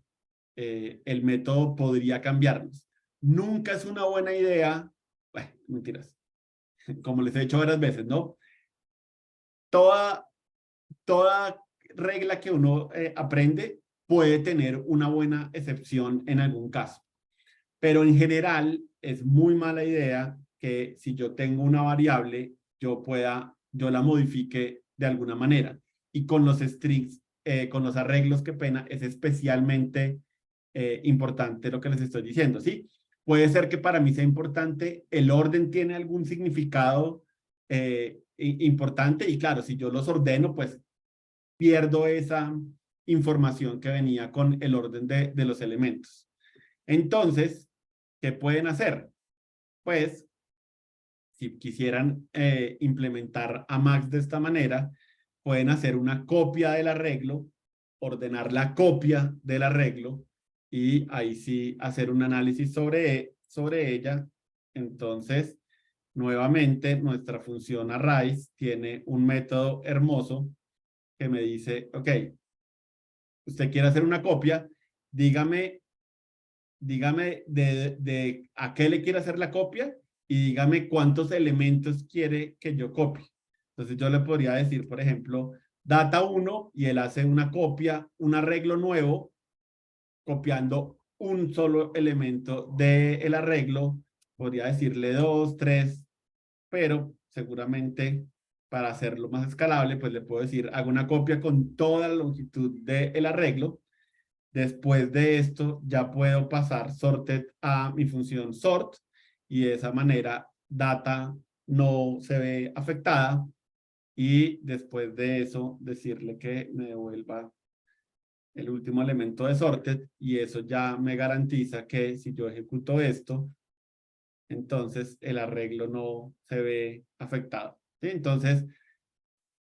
el método podría cambiarlos. Nunca es una buena idea, bueno, mentiras, como les he dicho varias veces, ¿no? Toda, toda regla que uno aprende puede tener una buena excepción en algún caso. Pero en general es muy mala idea que si yo tengo una variable, yo la modifique de alguna manera. Y con los strings, con los arreglos, qué pena, es especialmente importante lo que les estoy diciendo, ¿sí? Puede ser que para mí sea importante, el orden tiene algún significado importante y claro, si yo los ordeno, pues pierdo esa información que venía con el orden de los elementos. Entonces, ¿qué pueden hacer? Pues, si quisieran implementar a Max de esta manera, pueden hacer una copia del arreglo, ordenar la copia del arreglo y ahí sí hacer un análisis sobre ella. Entonces, nuevamente, nuestra función arrays tiene un método hermoso que me dice, ok, usted quiere hacer una copia, dígame de a qué le quiere hacer la copia y dígame cuántos elementos quiere que yo copie. Entonces yo le podría decir, por ejemplo, data 1 y él hace una copia, un arreglo nuevo, copiando un solo elemento del arreglo. Podría decirle 2, 3, pero seguramente para hacerlo más escalable, pues le puedo decir, hago una copia con toda la longitud del arreglo. Después de esto, ya puedo pasar sorted a mi función sort y de esa manera data no se ve afectada y después de eso decirle que me devuelva el último elemento de sorted y eso ya me garantiza que si yo ejecuto esto, entonces el arreglo no se ve afectado. ¿Sí? Entonces,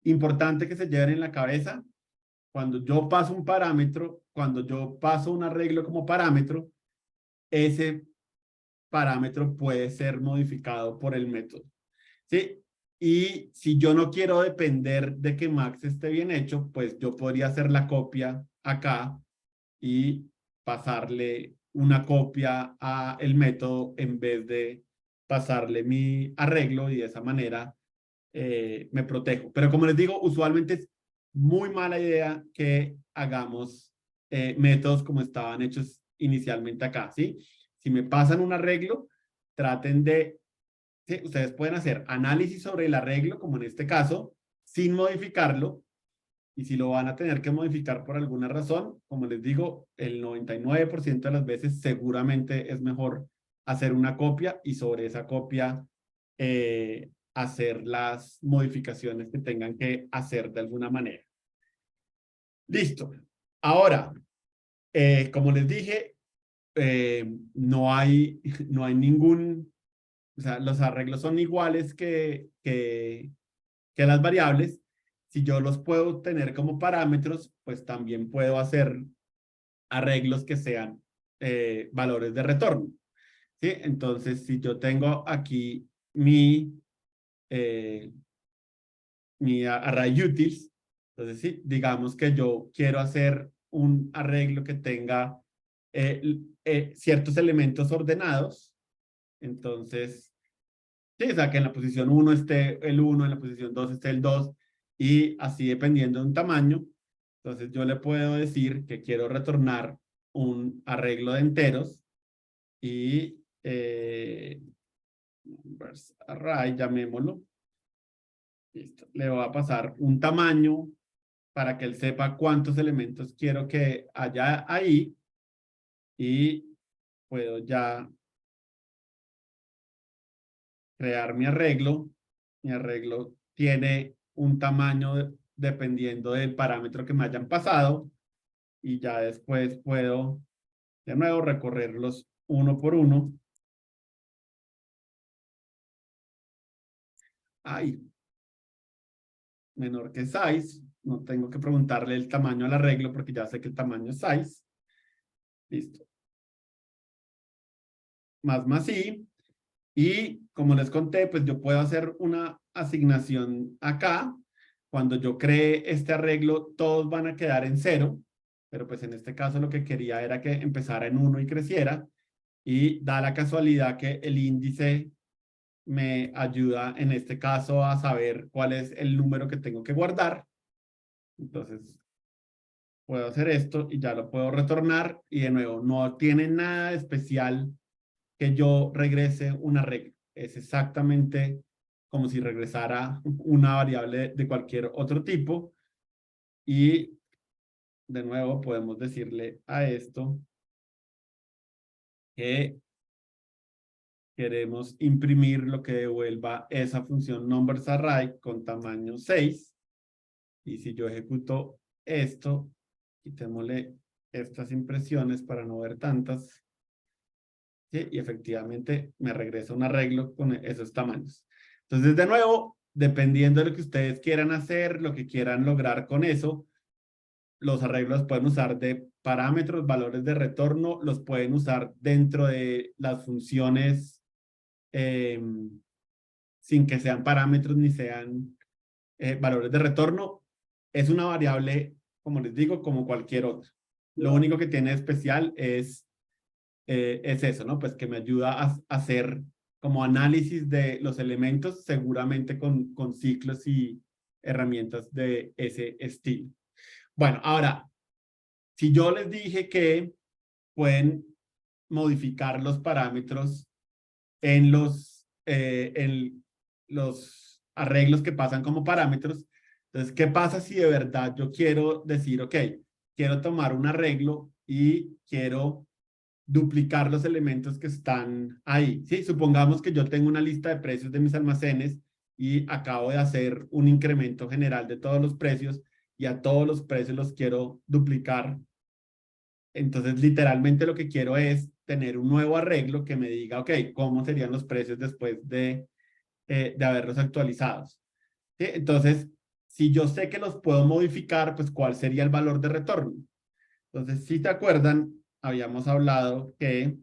importante que se lleven en la cabeza cuando yo paso un parámetro, cuando yo paso un arreglo como parámetro, ese parámetro puede ser modificado por el método. ¿Sí? Y si yo no quiero depender de que Max esté bien hecho, pues yo podría hacer la copia acá y pasarle una copia a el método en vez de pasarle mi arreglo y de esa manera me protejo. Pero como les digo, usualmente es muy mala idea que hagamos métodos como estaban hechos inicialmente acá, ¿sí? Si me pasan un arreglo, traten de ¿sí? Ustedes pueden hacer análisis sobre el arreglo, como en este caso, sin modificarlo. Y si lo van a tener que modificar por alguna razón, como les digo, el 99% de las veces seguramente es mejor hacer una copia y sobre esa copia hacer las modificaciones que tengan que hacer de alguna manera. Listo. Ahora, como les dije, no hay ningún, o sea, los arreglos son iguales que las variables. Si yo los puedo tener como parámetros, pues también puedo hacer arreglos que sean valores de retorno. ¿Sí? Entonces, si yo tengo aquí eh, mi array utils, entonces sí, digamos que yo quiero hacer un arreglo que tenga ciertos elementos ordenados, entonces, sí, o sea, que en la posición 1 esté el 1, en la posición 2 esté el 2, y así dependiendo de un tamaño, entonces yo le puedo decir que quiero retornar un arreglo de enteros y array, llamémoslo. Listo. Le voy a pasar un tamaño para que él sepa cuántos elementos quiero que haya ahí y puedo ya crear mi arreglo. Mi arreglo tiene un tamaño dependiendo del parámetro que me hayan pasado y ya después puedo de nuevo recorrerlos uno por uno. Ahí, menor que size. No tengo que preguntarle el tamaño al arreglo porque ya sé que el tamaño es size. Listo. Más y. Y como les conté, pues yo puedo hacer una asignación acá. Cuando yo cree este arreglo, todos van a quedar en 0. Pero pues en este caso lo que quería era que empezara en 1 y creciera. Y da la casualidad que el índice me ayuda en este caso a saber cuál es el número que tengo que guardar. Entonces, puedo hacer esto y ya lo puedo retornar. Y de nuevo, no tiene nada de especial que yo regrese una regla. Es exactamente como si regresara una variable de cualquier otro tipo. Y de nuevo, podemos decirle a esto que queremos imprimir lo que devuelva esa función numbersArray con tamaño 6. Y si yo ejecuto esto, quitémosle estas impresiones para no ver tantas. ¿Sí? Y efectivamente me regresa un arreglo con esos tamaños. Entonces, de nuevo, dependiendo de lo que ustedes quieran hacer, lo que quieran lograr con eso, los arreglos pueden usar de parámetros, valores de retorno, los pueden usar dentro de las funciones sin que sean parámetros ni sean valores de retorno. Es una variable, como les digo, como cualquier otra. Lo único que tiene de especial es eso, ¿no? Pues que me ayuda a hacer como análisis de los elementos, seguramente con ciclos y herramientas de ese estilo. Bueno, ahora, si yo les dije que pueden modificar los parámetros en los arreglos que pasan como parámetros. Entonces, ¿qué pasa si de verdad yo quiero decir, ok, quiero tomar un arreglo y quiero duplicar los elementos que están ahí? ¿Sí? Supongamos que yo tengo una lista de precios de mis almacenes y acabo de hacer un incremento general de todos los precios y a todos los precios los quiero duplicar. Entonces, literalmente lo que quiero es tener un nuevo arreglo que me diga, ok, ¿cómo serían los precios después de haberlos actualizados? ¿Sí? Entonces, si yo sé que los puedo modificar, pues ¿cuál sería el valor de retorno? Entonces, si te acuerdan, habíamos hablado que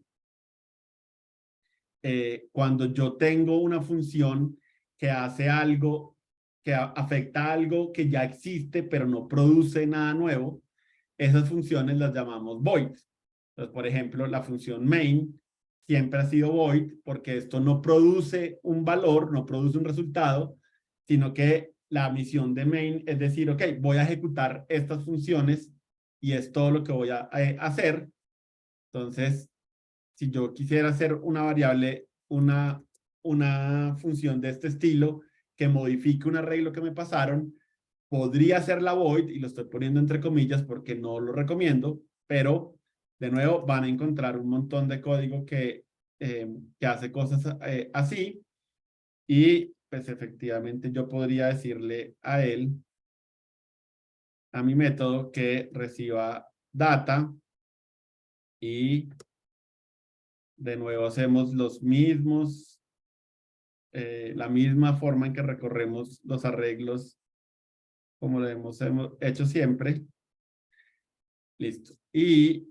cuando yo tengo una función que hace algo, que afecta a algo que ya existe, pero no produce nada nuevo, esas funciones las llamamos voids. Entonces, por ejemplo, la función main siempre ha sido void porque esto no produce un valor, no produce un resultado, sino que la misión de main es decir, ok, voy a ejecutar estas funciones y es todo lo que voy a hacer. Entonces, si yo quisiera hacer una variable, una función de este estilo que modifique un arreglo que me pasaron, podría ser la void, y lo estoy poniendo entre comillas porque no lo recomiendo, pero de nuevo van a encontrar un montón de código que hace cosas así, y pues efectivamente yo podría decirle a él, a mi método, que reciba data, y de nuevo hacemos los mismos, la misma forma en que recorremos los arreglos como lo hemos hecho siempre. Listo. Y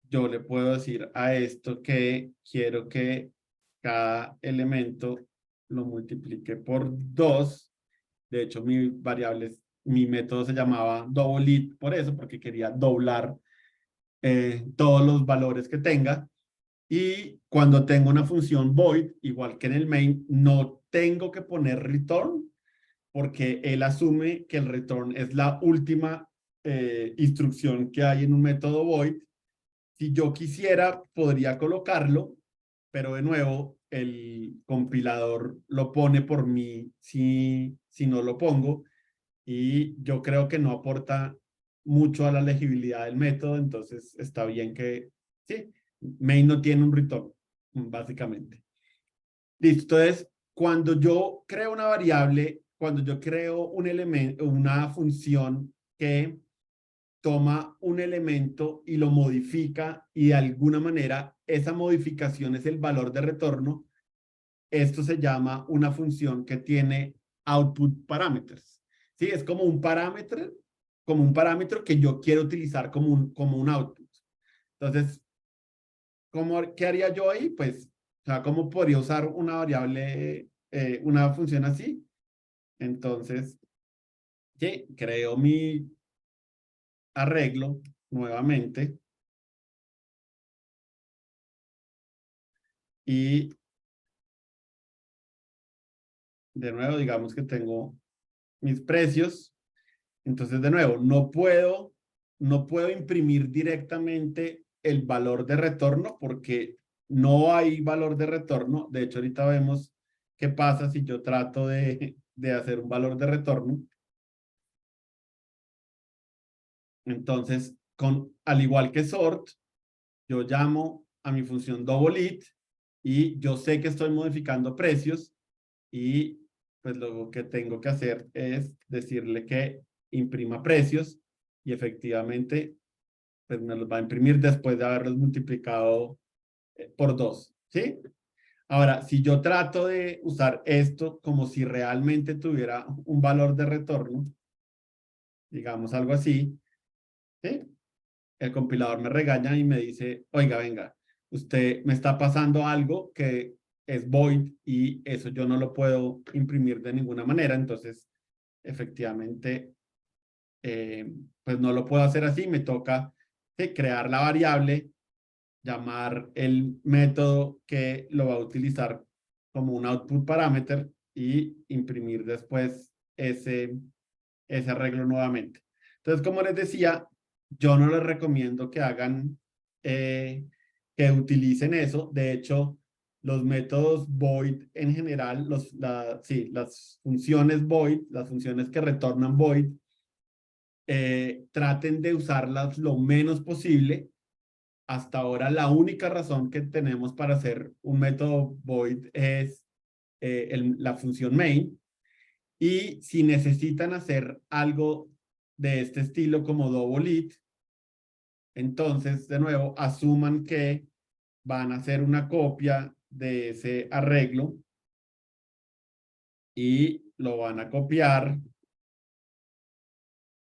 yo le puedo decir a esto que quiero que cada elemento lo multiplique por 2. De hecho, mi método se llamaba double-it por eso, porque quería doblar todos los valores que tenga. Y cuando tengo una función void, igual que en el main, no tengo que poner return, porque él asume que el return es la última instrucción que hay en un método void. Si yo quisiera, podría colocarlo, pero de nuevo, el compilador lo pone por mí si no lo pongo, y yo creo que no aporta mucho a la legibilidad del método, entonces está bien que, sí, main no tiene un return, básicamente. Listo, entonces, cuando yo creo una variable, cuando yo creo un elemento, una función que toma un elemento y lo modifica, y de alguna manera esa modificación es el valor de retorno, esto se llama una función que tiene output parameters. ¿Sí? Es como un parámetro que yo quiero utilizar como un output. Entonces, ¿qué haría yo ahí? Pues, o sea, ¿cómo podría usar una variable, una función así? Entonces, ¿sí? Creo mi arreglo nuevamente, y de nuevo, digamos que tengo mis precios. Entonces, de nuevo, no puedo imprimir directamente el valor de retorno porque no hay valor de retorno. De hecho, ahorita vemos qué pasa si yo trato de hacer un valor de retorno. Entonces, al igual que sort, yo llamo a mi función double-it y yo sé que estoy modificando precios, y pues lo que tengo que hacer es decirle que imprima precios, y efectivamente pues me los va a imprimir después de haberlos multiplicado por 2, ¿sí? Ahora, si yo trato de usar esto como si realmente tuviera un valor de retorno, digamos algo así, ¿sí? El compilador me regaña y me dice, oiga, venga, usted me está pasando algo que es void, y eso yo no lo puedo imprimir de ninguna manera, entonces efectivamente pues no lo puedo hacer así, me toca crear la variable, llamar el método que lo va a utilizar como un output parameter, y imprimir después ese arreglo nuevamente. Entonces, como les decía, yo no les recomiendo que hagan, que utilicen eso. De hecho, los métodos void en general, las funciones void, las funciones que retornan void, traten de usarlas lo menos posible. Hasta ahora, la única razón que tenemos para hacer un método void es la función main. Y si necesitan hacer algo de este estilo como double-it, entonces, de nuevo, asuman que van a hacer una copia de ese arreglo y lo van a copiar,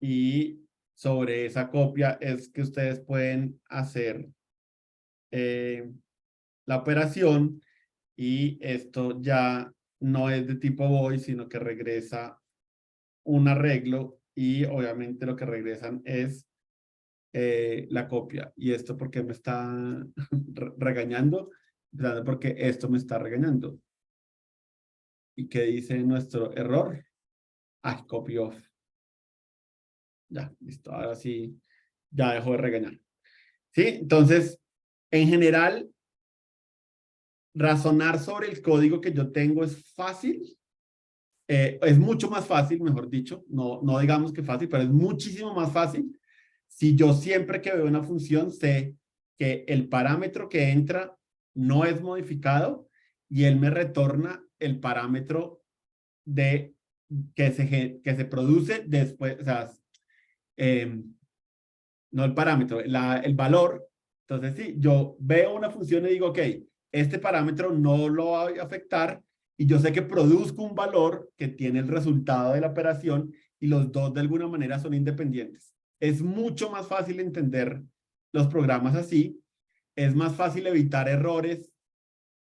y sobre esa copia es que ustedes pueden hacer eh, la operación, y esto ya no es de tipo void, sino que regresa un arreglo, y obviamente lo que regresan es la copia. ¿Y esto porque me está regañando? Porque esto me está regañando. ¿Y qué dice nuestro error? Ah, copy off. Ya, listo. Ahora sí, ya dejó de regañar. ¿Sí? Entonces, en general, razonar sobre el código que yo tengo es fácil, es mucho más fácil, mejor dicho, no digamos que fácil, pero es muchísimo más fácil si yo siempre que veo una función sé que el parámetro que entra no es modificado y él me retorna el parámetro de que se produce después, o sea, eh, no el parámetro, el valor. Entonces, sí, yo veo una función y digo, ok, este parámetro no lo va a afectar y yo sé que produzco un valor que tiene el resultado de la operación y los dos de alguna manera son independientes. Es mucho más fácil entender los programas así, es más fácil evitar errores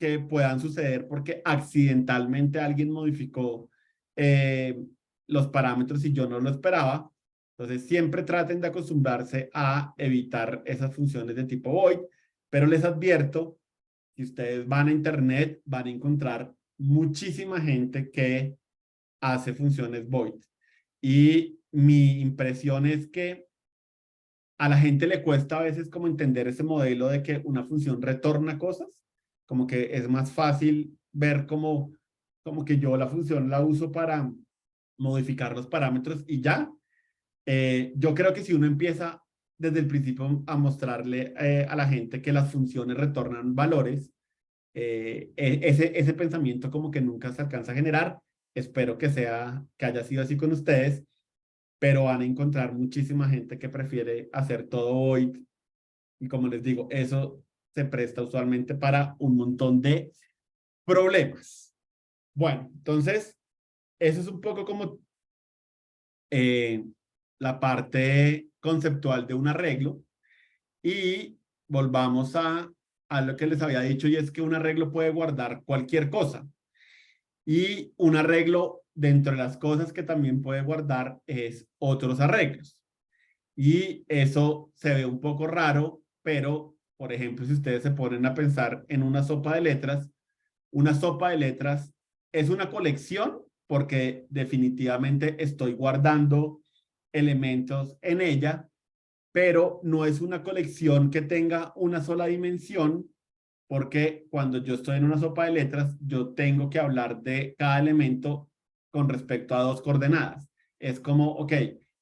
que puedan suceder porque accidentalmente alguien modificó eh, los parámetros y yo no lo esperaba. Entonces, siempre traten de acostumbrarse a evitar esas funciones de tipo void, pero les advierto, si ustedes van a Internet, van a encontrar muchísima gente que hace funciones void. Y mi impresión es que a la gente le cuesta a veces como entender ese modelo de que una función retorna cosas, como que es más fácil ver como que yo la función la uso para modificar los parámetros y ya. Yo creo que si uno empieza desde el principio a mostrarle a la gente que las funciones retornan valores, ese pensamiento como que nunca se alcanza a generar. Espero que haya sido así con ustedes, pero van a encontrar muchísima gente que prefiere hacer todo void y como les digo, eso se presta usualmente para un montón de problemas. Bueno, entonces, eso es un poco como eh, la parte conceptual de un arreglo y volvamos a lo que les había dicho y es que un arreglo puede guardar cualquier cosa y un arreglo dentro de las cosas que también puede guardar es otros arreglos. Y eso se ve un poco raro, pero, por ejemplo, si ustedes se ponen a pensar en una sopa de letras es una colección porque definitivamente estoy guardando elementos en ella, pero no es una colección que tenga una sola dimensión, porque cuando yo estoy en una sopa de letras, yo tengo que hablar de cada elemento con respecto a dos coordenadas. Es como, ok,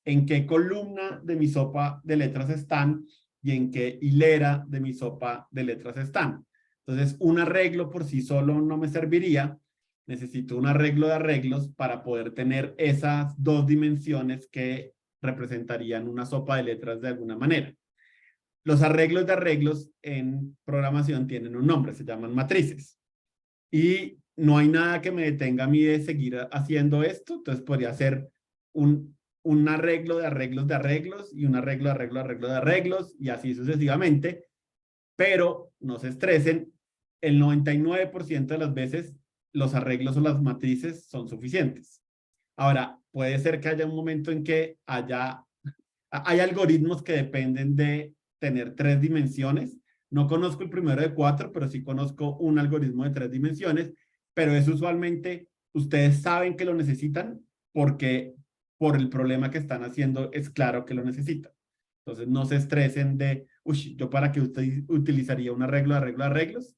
¿en qué columna de mi sopa de letras están y en qué hilera de mi sopa de letras están? Entonces, un arreglo por sí solo no me serviría. Necesito un arreglo de arreglos para poder tener esas dos dimensiones que representarían una sopa de letras de alguna manera. Los arreglos de arreglos en programación tienen un nombre, se llaman matrices. Y no hay nada que me detenga a mí de seguir haciendo esto, entonces podría ser un arreglo de arreglos de arreglos y un arreglo de arreglo de arreglo de arreglos y así sucesivamente, pero no se estresen, el 99% de las veces los arreglos o las matrices son suficientes. Ahora, puede ser que haya un momento en que hay algoritmos que dependen de tener tres dimensiones. No conozco el primero de cuatro, pero sí conozco un algoritmo de tres dimensiones, pero es usualmente, ustedes saben que lo necesitan porque por el problema que están haciendo es claro que lo necesitan. Entonces no se estresen de, uy, yo para qué usted utilizaría un arreglo de arreglos.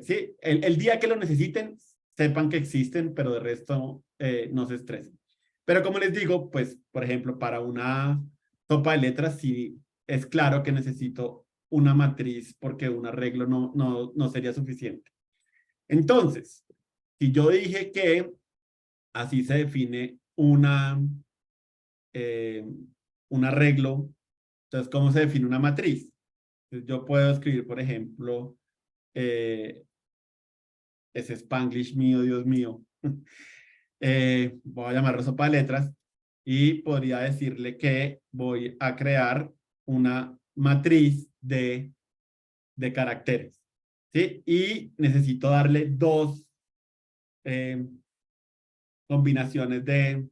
Sí, el día que lo necesiten, sepan que existen, pero de resto no se estresen. Pero como les digo, pues, por ejemplo, para una sopa de letras, sí es claro que necesito una matriz porque un arreglo no sería suficiente. Entonces, si yo dije que así se define eh, un arreglo, entonces, ¿cómo se define una matriz? Entonces, yo puedo escribir, por ejemplo, eh, ese Spanglish mío, Dios mío. Voy a llamarlo sopa de letras y podría decirle que voy a crear una matriz de caracteres, ¿sí? Y necesito darle dos eh, combinaciones de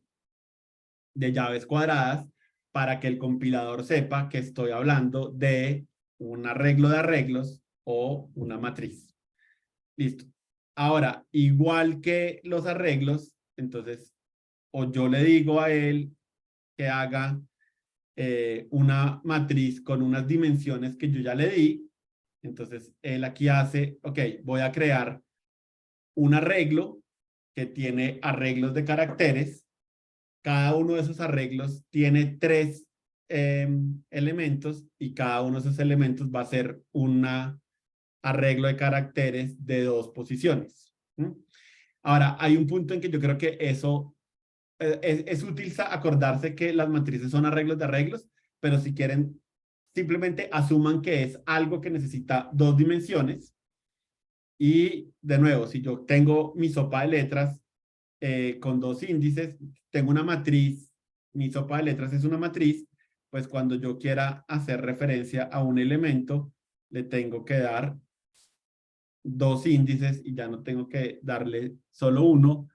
llaves cuadradas para que el compilador sepa que estoy hablando de un arreglo de arreglos o una matriz. Listo. Ahora, igual que los arreglos, entonces, o yo le digo a él que haga una matriz con unas dimensiones que yo ya le di, Entonces, él aquí hace, ok, voy a crear un arreglo que tiene arreglos de caracteres. Cada uno de esos arreglos tiene 3 elementos y cada uno de esos elementos va a ser un arreglo de caracteres de 2 posiciones. ¿Mm? Ahora, hay un punto en que yo creo que eso es útil acordarse que las matrices son arreglos de arreglos, pero si quieren, simplemente asuman que es algo que necesita 2 dimensiones. Y de nuevo, si yo tengo mi sopa de letras con 2 índices, tengo una matriz, mi sopa de letras es una matriz, pues cuando yo quiera hacer referencia a un elemento, le tengo que dar 2 índices y ya no tengo que darle solo uno.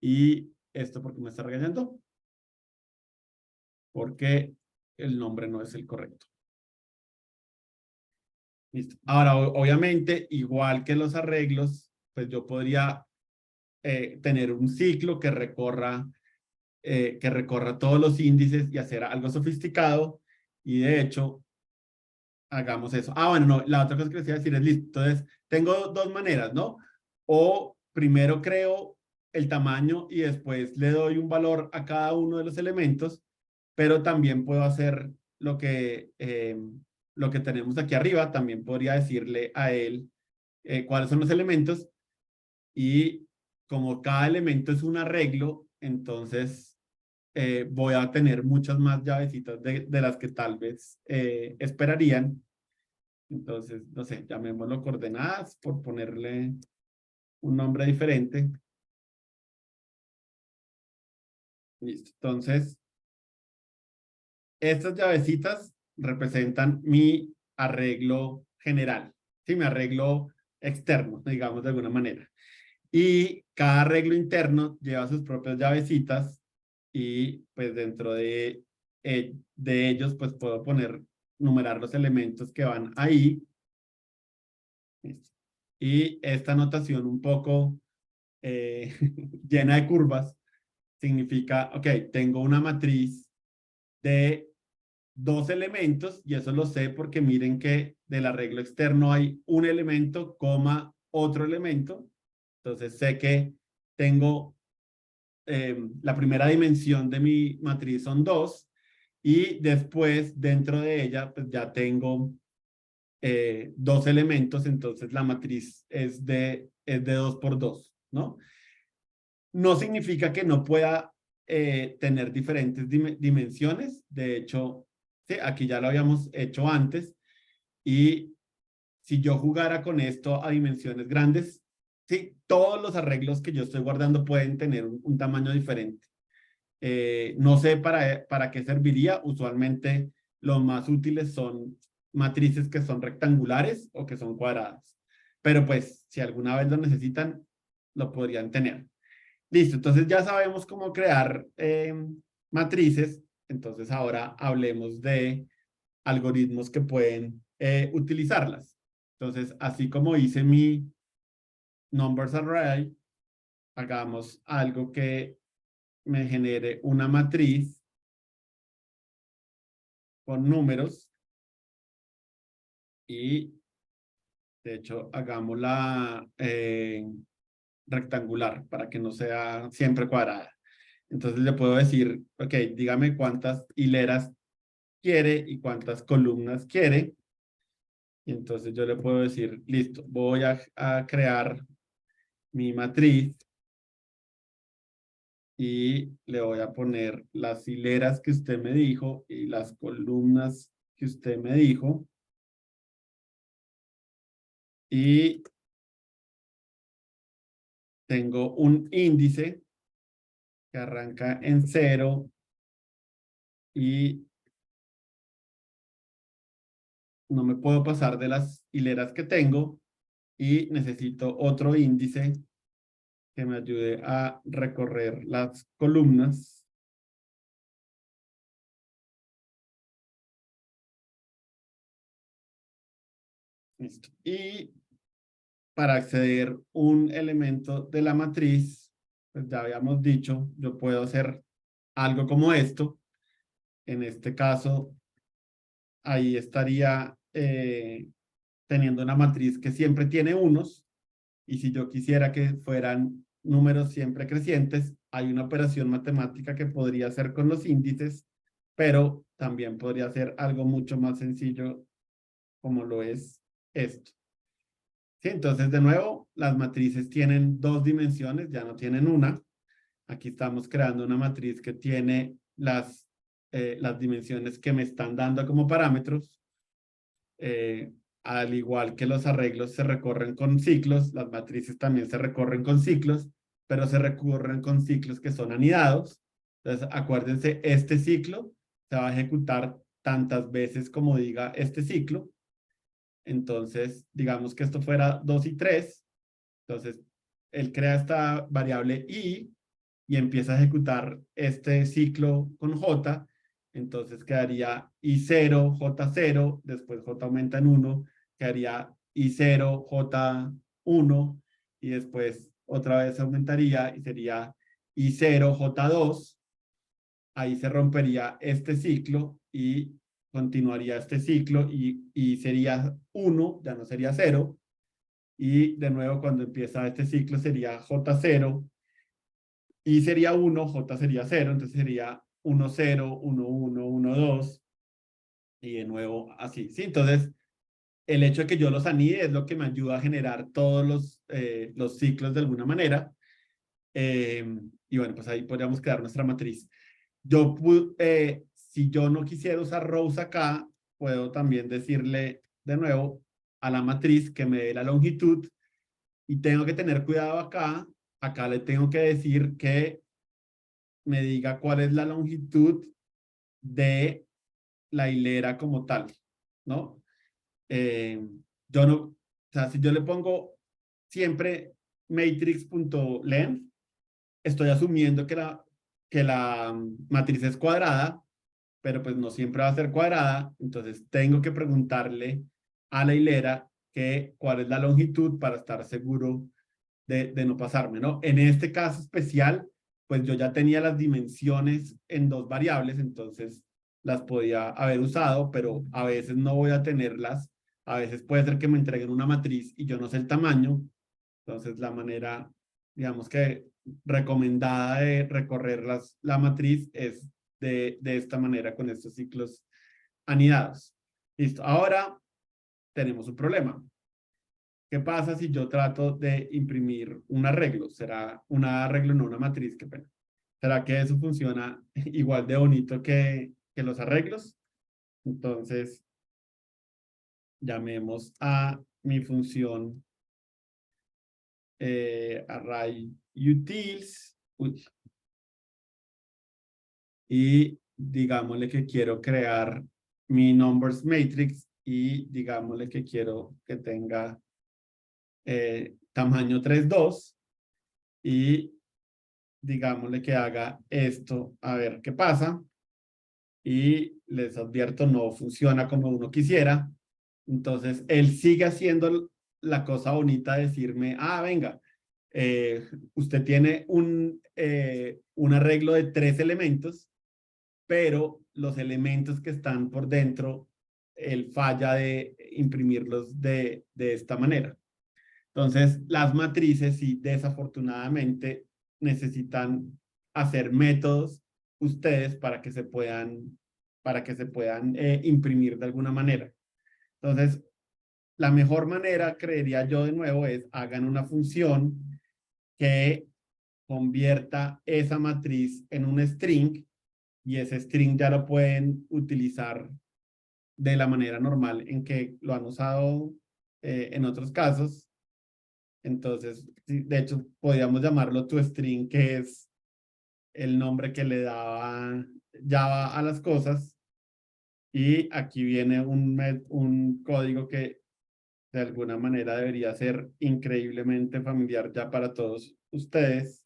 Y esto, ¿por qué me está regañando? Porque el nombre no es el correcto. Listo. Ahora, obviamente, igual que los arreglos, pues yo podría tener un ciclo que recorra todos los índices y hacer algo sofisticado. Y de hecho, hagamos eso. Ah, bueno, no, la otra cosa que les iba a decir es, listo, entonces, tengo 2 maneras, ¿no? O primero creo el tamaño y después le doy un valor a cada uno de los elementos, pero también puedo hacer lo que tenemos aquí arriba, también podría decirle a él cuáles son los elementos y como cada elemento es un arreglo, entonces voy a tener muchas más llavecitas de las que tal vez esperarían. Entonces, no sé, llamémoslo coordenadas por ponerle un nombre diferente. Listo. Entonces, estas llavecitas representan mi arreglo general, ¿sí? Mi arreglo externo, digamos de alguna manera. Y cada arreglo interno lleva sus propias llavecitas y pues dentro de ellos pues puedo numerar los elementos que van ahí. Listo. Y esta notación un poco llena de curvas significa, ok, tengo una matriz de 2 elementos y eso lo sé porque miren que del arreglo externo hay un elemento, coma, otro elemento. Entonces sé que tengo la primera dimensión de mi matriz son 2 y después dentro de ella pues ya tengo 2 elementos, entonces la matriz es de 2 por 2, ¿no? No significa que no pueda tener diferentes dimensiones, de hecho, sí, aquí ya lo habíamos hecho antes y si yo jugara con esto a dimensiones grandes, sí, todos los arreglos que yo estoy guardando pueden tener un tamaño diferente. No sé para qué serviría. Usualmente los más útiles son matrices que son rectangulares o que son cuadradas. Pero pues si alguna vez lo necesitan, lo podrían tener. Listo, entonces ya sabemos cómo crear matrices. Entonces ahora hablemos de algoritmos que pueden utilizarlas. Entonces, así como hice mi numbers array, hagamos algo que me genere una matriz con números y de hecho hagámosla rectangular para que no sea siempre cuadrada. Entonces le puedo decir, ok, dígame cuántas hileras quiere y cuántas columnas quiere. Y entonces yo le puedo decir, listo, voy a crear mi matriz y le voy a poner las hileras que usted me dijo y las columnas que usted me dijo. Y tengo un índice que arranca en 0 y no me puedo pasar de las hileras que tengo y necesito otro índice que me ayude a recorrer las columnas. Listo. Y para acceder un elemento de la matriz, pues ya habíamos dicho, yo puedo hacer algo como esto. En este caso, ahí estaría teniendo una matriz que siempre tiene unos, y si yo quisiera que fueran números siempre crecientes, hay una operación matemática que podría hacer con los índices, pero también podría ser algo mucho más sencillo como lo es esto. Sí, entonces, de nuevo, las matrices tienen dos dimensiones, ya no tienen una. Aquí estamos creando una matriz que tiene las dimensiones que me están dando como parámetros. Eh, Al igual que los arreglos se recorren con ciclos, las matrices también se recorren con ciclos, pero se recorren con ciclos que son anidados. Entonces, acuérdense, este ciclo se va a ejecutar tantas veces como diga este ciclo. Entonces, digamos que esto fuera 2 y 3. Entonces, él crea esta variable y empieza a ejecutar este ciclo con J. Entonces quedaría I0, J0, después J aumenta en 1, quedaría I0, J1, y después otra vez aumentaría y sería I0, J2. Ahí se rompería este ciclo y continuaría este ciclo y sería 1, ya no sería 0. Y de nuevo cuando empieza este ciclo sería J0, y sería 1, J sería 0, entonces sería 1, 0, 1, 1, 1, 2, y de nuevo así, ¿sí? Entonces, el hecho de que yo los anide es lo que me ayuda a generar todos los ciclos de alguna manera. Y bueno, pues ahí podríamos crear nuestra matriz. Si yo no quisiera usar rows acá, puedo también decirle de nuevo a la matriz que me dé la longitud, y tengo que tener cuidado acá. Acá le tengo que decir que me diga cuál es la longitud de la hilera como tal, ¿no? Eh, yo no, o sea, si yo le pongo siempre matrix.length, estoy asumiendo que la matriz es cuadrada, pero pues no siempre va a ser cuadrada, entonces tengo que preguntarle a la hilera cuál es la longitud para estar seguro de no pasarme, ¿no? En este caso especial, pues yo ya tenía las dimensiones en dos variables, entonces las podía haber usado, pero a veces no voy a tenerlas. A veces puede ser que me entreguen una matriz y yo no sé el tamaño. Entonces la manera, digamos que recomendada de recorrer la matriz es de esta manera con estos ciclos anidados. Listo. Ahora tenemos un problema. ¿Qué pasa si yo trato de imprimir un arreglo? ¿Será un arreglo, no una matriz? Qué pena. ¿Será que eso funciona igual de bonito que los arreglos? Entonces, llamemos a mi función arrayUtils. Uy, y digámosle que quiero crear mi numbers matrix y digámosle que quiero que tenga tamaño 3,2 y digámosle que haga esto, a ver qué pasa. Y les advierto, no funciona como uno quisiera. Entonces, él sigue haciendo la cosa bonita de decirme, venga, usted tiene un arreglo de 3 elementos, pero los elementos que están por dentro, él falla de imprimirlos de esta manera. Entonces, las matrices, sí, desafortunadamente, necesitan hacer métodos ustedes para que se puedan imprimir de alguna manera. Entonces, la mejor manera, creería yo de nuevo, es hagan una función que convierta esa matriz en un string, y ese string ya lo pueden utilizar de la manera normal en que lo han usado en otros casos. Entonces, sí, de hecho, podríamos llamarlo toString, que es el nombre que le daba Java a las cosas. Y aquí viene un código que de alguna manera debería ser increíblemente familiar ya para todos ustedes.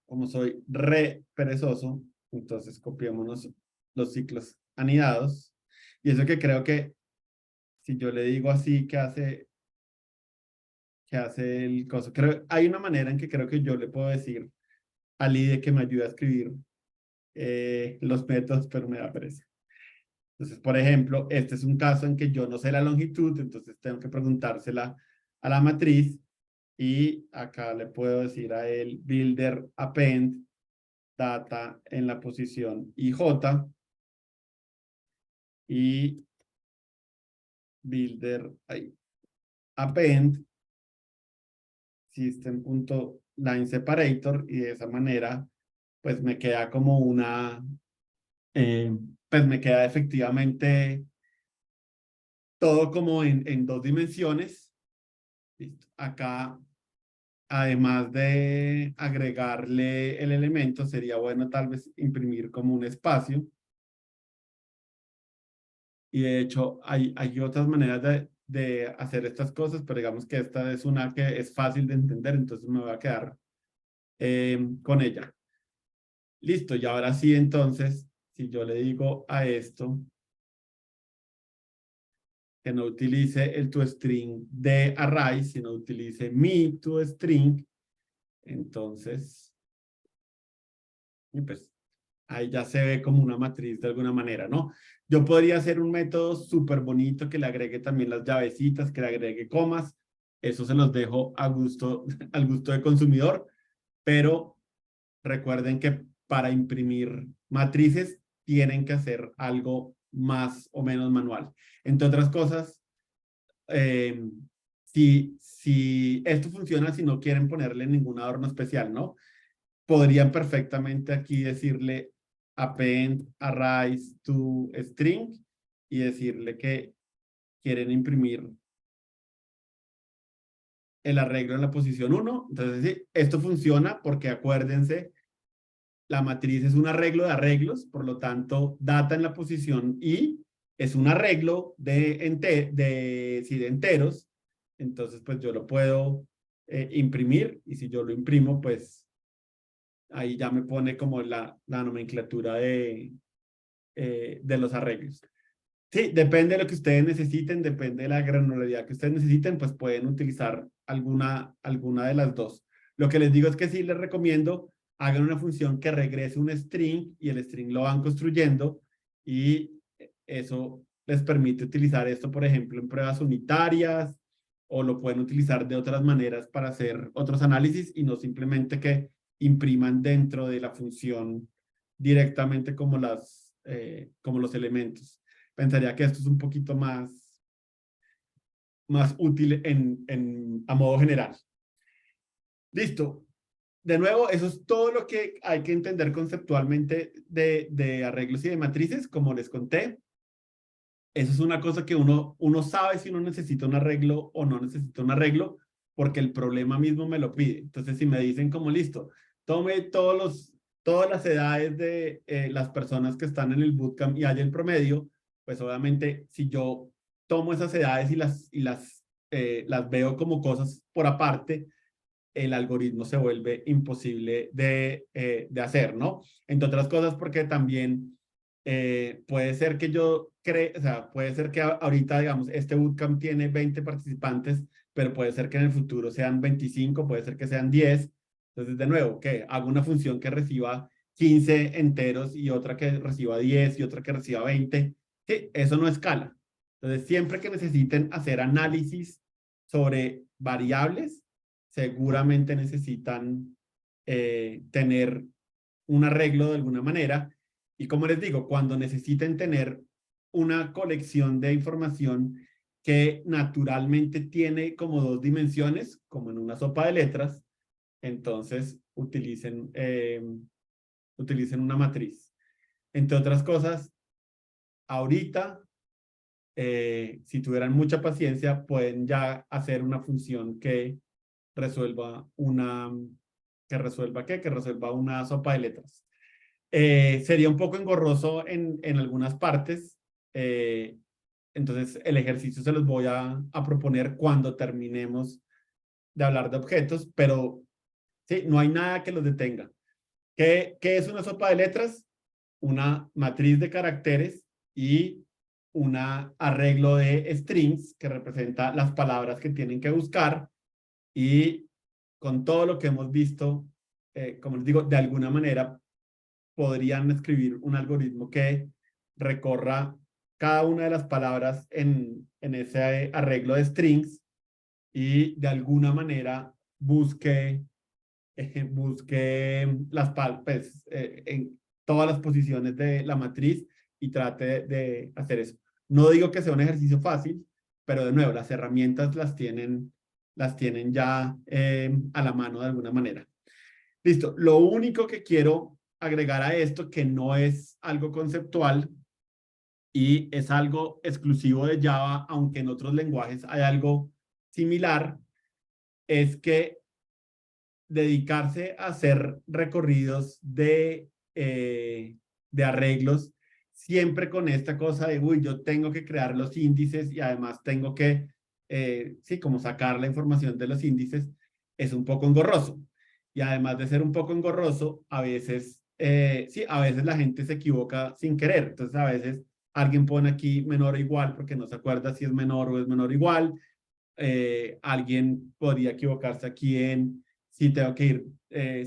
Como soy re perezoso, entonces copiémonos los ciclos anidados. Y eso que creo que si yo le digo así, que hace el coso. Hay una manera en que creo que yo le puedo decir al IDE que me ayude a escribir los métodos, pero me da pereza. Entonces, por ejemplo, este es un caso en que yo no sé la longitud, entonces tengo que preguntársela a la matriz y acá le puedo decir a él builder append data en la posición IJ y builder append system.line separator y de esa manera pues me queda como pues me queda efectivamente todo como en dos dimensiones. Listo. Acá, además de agregarle el elemento, sería bueno tal vez imprimir como un espacio. Y de hecho, hay otras maneras de hacer estas cosas, pero digamos que esta es una que es fácil de entender, entonces me voy a quedar con ella. Listo, y ahora sí, entonces, si yo le digo a esto que no utilice el toString de array, sino utilice mi toString, entonces, y pues ahí ya se ve como una matriz de alguna manera, ¿no? Yo podría hacer un método súper bonito que le agregue también las llavecitas, que le agregue comas. Eso se los dejo a gusto, al gusto del consumidor, pero recuerden que para imprimir matrices tienen que hacer algo más o menos manual. Entre otras cosas, eh, si esto funciona, si no quieren ponerle ningún adorno especial, ¿no? Podrían perfectamente aquí decirle append arrays to string y decirle que quieren imprimir el arreglo en la posición 1. Entonces, sí, esto funciona porque acuérdense, la matriz es un arreglo de arreglos, por lo tanto, data en la posición i es un arreglo de enteros. Entonces, pues yo lo puedo imprimir y si yo lo imprimo, pues ahí ya me pone como la nomenclatura de los arreglos. Sí, depende de lo que ustedes necesiten, depende de la granularidad que ustedes necesiten, pues pueden utilizar alguna de las dos. Lo que les digo es que sí les recomiendo, hagan una función que regrese un string y el string lo van construyendo y eso les permite utilizar esto, por ejemplo, en pruebas unitarias o lo pueden utilizar de otras maneras para hacer otros análisis y no simplemente que impriman dentro de la función directamente como los elementos. Pensaría que esto es un poquito más útil a modo general. Listo. De nuevo, eso es todo lo que hay que entender conceptualmente de arreglos y de matrices, como les conté. Eso es una cosa que uno sabe si uno necesita un arreglo o no necesita un arreglo, porque el problema mismo me lo pide. Entonces, si me dicen como listo, tome todas las edades de las personas que están en el bootcamp y hay el promedio, pues obviamente si yo tomo esas edades y las veo como cosas por aparte, el algoritmo se vuelve imposible de hacer, ¿no? Entre otras cosas porque también puede ser que o sea, puede ser que ahorita, digamos, este bootcamp tiene 20 participantes, pero puede ser que en el futuro sean 25, puede ser que sean 10. Entonces, de nuevo, que hago una función que reciba 15 enteros y otra que reciba 10 y otra que reciba 20. Sí, eso no escala. Entonces, siempre que necesiten hacer análisis sobre variables, seguramente necesitan tener un arreglo de alguna manera. Y como les digo, cuando necesiten tener una colección de información que naturalmente tiene como dos dimensiones, como en una sopa de letras, entonces utilicen una matriz. Entre otras cosas, ahorita, si tuvieran mucha paciencia, pueden ya hacer una función que resuelva ¿qué? Que resuelva una sopa de letras. Sería un poco engorroso en algunas partes. eh, entonces, el ejercicio se los voy a proponer cuando terminemos de hablar de objetos, pero sí, no hay nada que los detenga. ¿Qué es una sopa de letras? Una matriz de caracteres y un arreglo de strings que representa las palabras que tienen que buscar y con todo lo que hemos visto, como les digo, de alguna manera podrían escribir un algoritmo que recorra cada una de las palabras en ese arreglo de strings y de alguna manera busque en todas las posiciones de la matriz y trate de hacer eso. No digo que sea un ejercicio fácil, pero de nuevo, las herramientas las tienen ya a la mano de alguna manera. Listo. Lo único que quiero agregar a esto, que no es algo conceptual y es algo exclusivo de Java, aunque en otros lenguajes hay algo similar, es que dedicarse a hacer recorridos de arreglos, siempre con esta cosa de, uy, yo tengo que crear los índices y además tengo que, sí, como sacar la información de los índices, es un poco engorroso. Y además de ser un poco engorroso, a veces, sí, a veces la gente se equivoca sin querer. Entonces, a veces alguien pone aquí menor o igual porque no se acuerda si es menor o es menor o igual. Alguien podría equivocarse aquí en si tengo que ir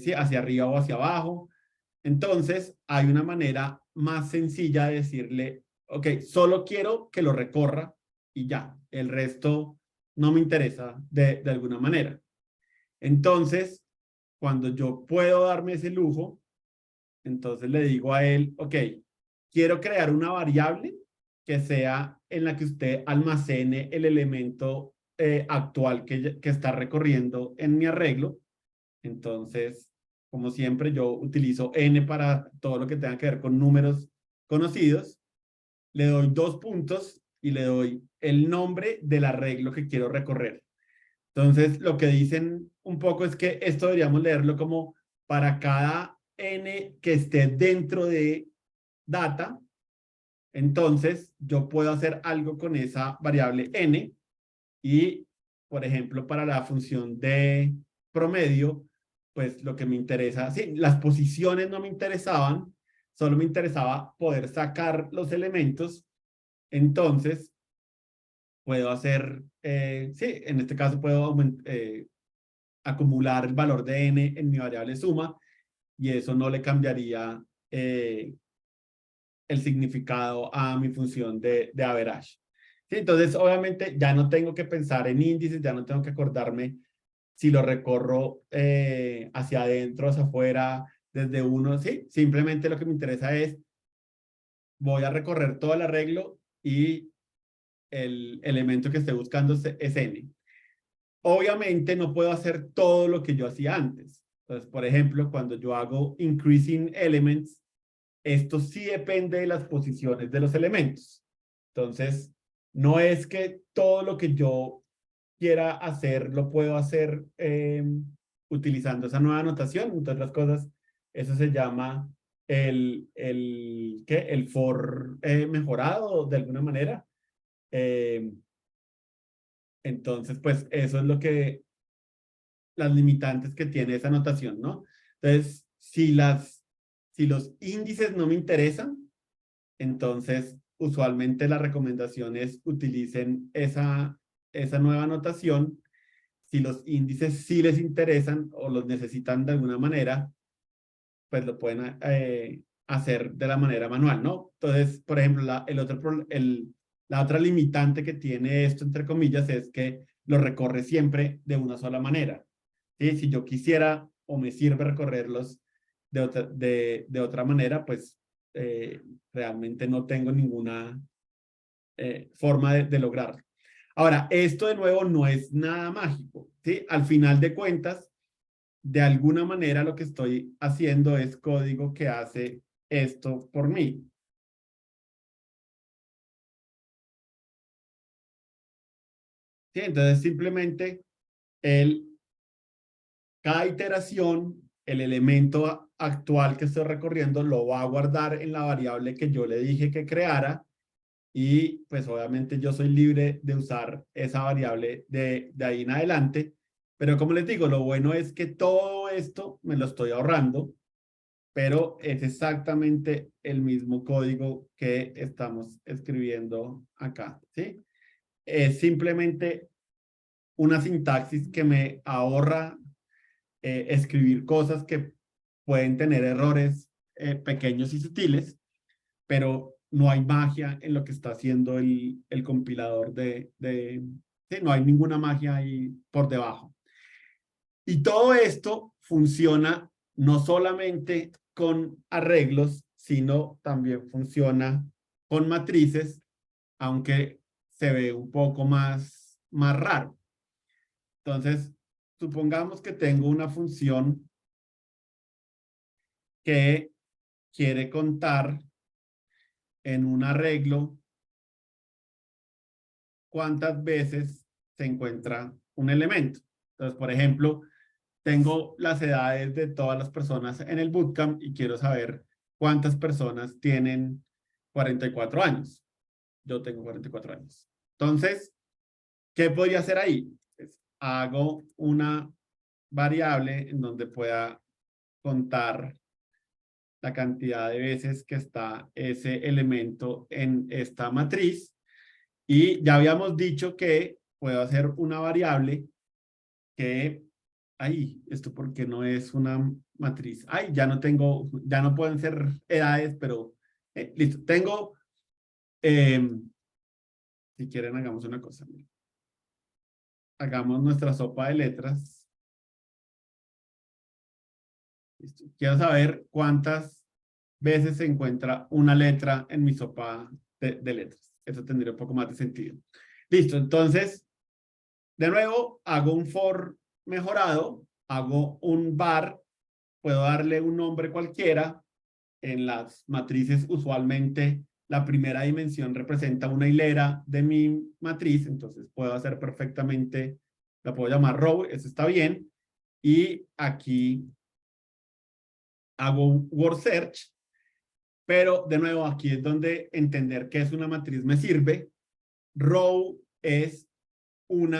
sí, hacia arriba o hacia abajo. Entonces, hay una manera más sencilla de decirle, ok, solo quiero que lo recorra y ya, el resto no me interesa de alguna manera. Entonces, cuando yo puedo darme ese lujo, entonces le digo a él, ok, quiero crear una variable que sea en la que usted almacene el elemento actual que está recorriendo en mi arreglo. Entonces, como siempre, yo utilizo n para todo lo que tenga que ver con números conocidos. Le doy 2 puntos y le doy el nombre del arreglo que quiero recorrer. Entonces, lo que dicen un poco es que esto deberíamos leerlo como para cada n que esté dentro de data, entonces yo puedo hacer algo con esa variable n y, por ejemplo, para la función de promedio, pues lo que me interesa, sí, las posiciones no me interesaban, solo me interesaba poder sacar los elementos, entonces puedo hacer, sí, en este caso puedo acumular el valor de n en mi variable suma y eso no le cambiaría el significado a mi función de average. ¿Sí? Entonces, obviamente, ya no tengo que pensar en índices, ya no tengo que acordarme si lo recorro hacia adentro, hacia afuera, desde uno, ¿sí? Simplemente lo que me interesa es, voy a recorrer todo el arreglo y el elemento que esté buscando es n. Obviamente no puedo hacer todo lo que yo hacía antes. Entonces, por ejemplo, cuando yo hago increasing elements, esto sí depende de las posiciones de los elementos. Entonces, no es que todo lo que yo quiera hacer lo puedo hacer utilizando esa nueva notación. Entre otras cosas, eso se llama el for mejorado de alguna manera. Eh, entonces, pues eso es lo que las limitantes que tiene esa notación, ¿no? Entonces, si los índices no me interesan, entonces usualmente la recomendación es utilicen esa nueva notación. Si los índices sí les interesan o los necesitan de alguna manera, pues lo pueden hacer de la manera manual, ¿no? Entonces, por ejemplo, la otra limitante que tiene esto, entre comillas, es que lo recorre siempre de una sola manera. ¿Sí? Si yo quisiera o me sirve recorrerlos de otra manera, pues realmente no tengo ninguna forma de lograrlo. Ahora, esto de nuevo no es nada mágico, ¿sí? Al final de cuentas, de alguna manera lo que estoy haciendo es código que hace esto por mí. ¿Sí? Entonces, simplemente cada iteración, el elemento actual que estoy recorriendo lo va a guardar en la variable que yo le dije que creara y pues obviamente yo soy libre de usar esa variable de ahí en adelante. Pero como les digo, lo bueno es que todo esto me lo estoy ahorrando, pero es exactamente el mismo código que estamos escribiendo acá, ¿sí? Es simplemente una sintaxis que me ahorra escribir cosas que pueden tener errores pequeños y sutiles, pero no hay magia en lo que está haciendo el compilador sí, no hay ninguna magia ahí por debajo. Y todo esto funciona no solamente con arreglos, sino también funciona con matrices, aunque se ve un poco más raro. Entonces, supongamos que tengo una función que quiere contar en un arreglo cuántas veces se encuentra un elemento. Entonces, por ejemplo, tengo las edades de todas las personas en el bootcamp y quiero saber cuántas personas tienen 44 años. Yo tengo 44 años. Entonces, ¿qué podría hacer ahí? Pues, hago una variable en donde pueda contar la cantidad de veces que está ese elemento en esta matriz. Y ya habíamos dicho que puedo hacer una variable que, ahí, esto porque no es una matriz. Ay, ya no tengo, ya no pueden ser edades, pero listo. Tengo, si quieren, hagamos una cosa. Hagamos nuestra sopa de letras. Listo. Quiero saber cuántas veces se encuentra una letra en mi sopa de letras. Eso tendría un poco más de sentido. Listo, entonces, de nuevo, hago un for mejorado, hago un var, puedo darle un nombre cualquiera. En las matrices, usualmente, la primera dimensión representa una hilera de mi matriz, entonces puedo hacer perfectamente, la puedo llamar row, eso está bien. Y aquí hago un word search, pero de nuevo aquí es donde entender qué es una matriz me sirve. Row es un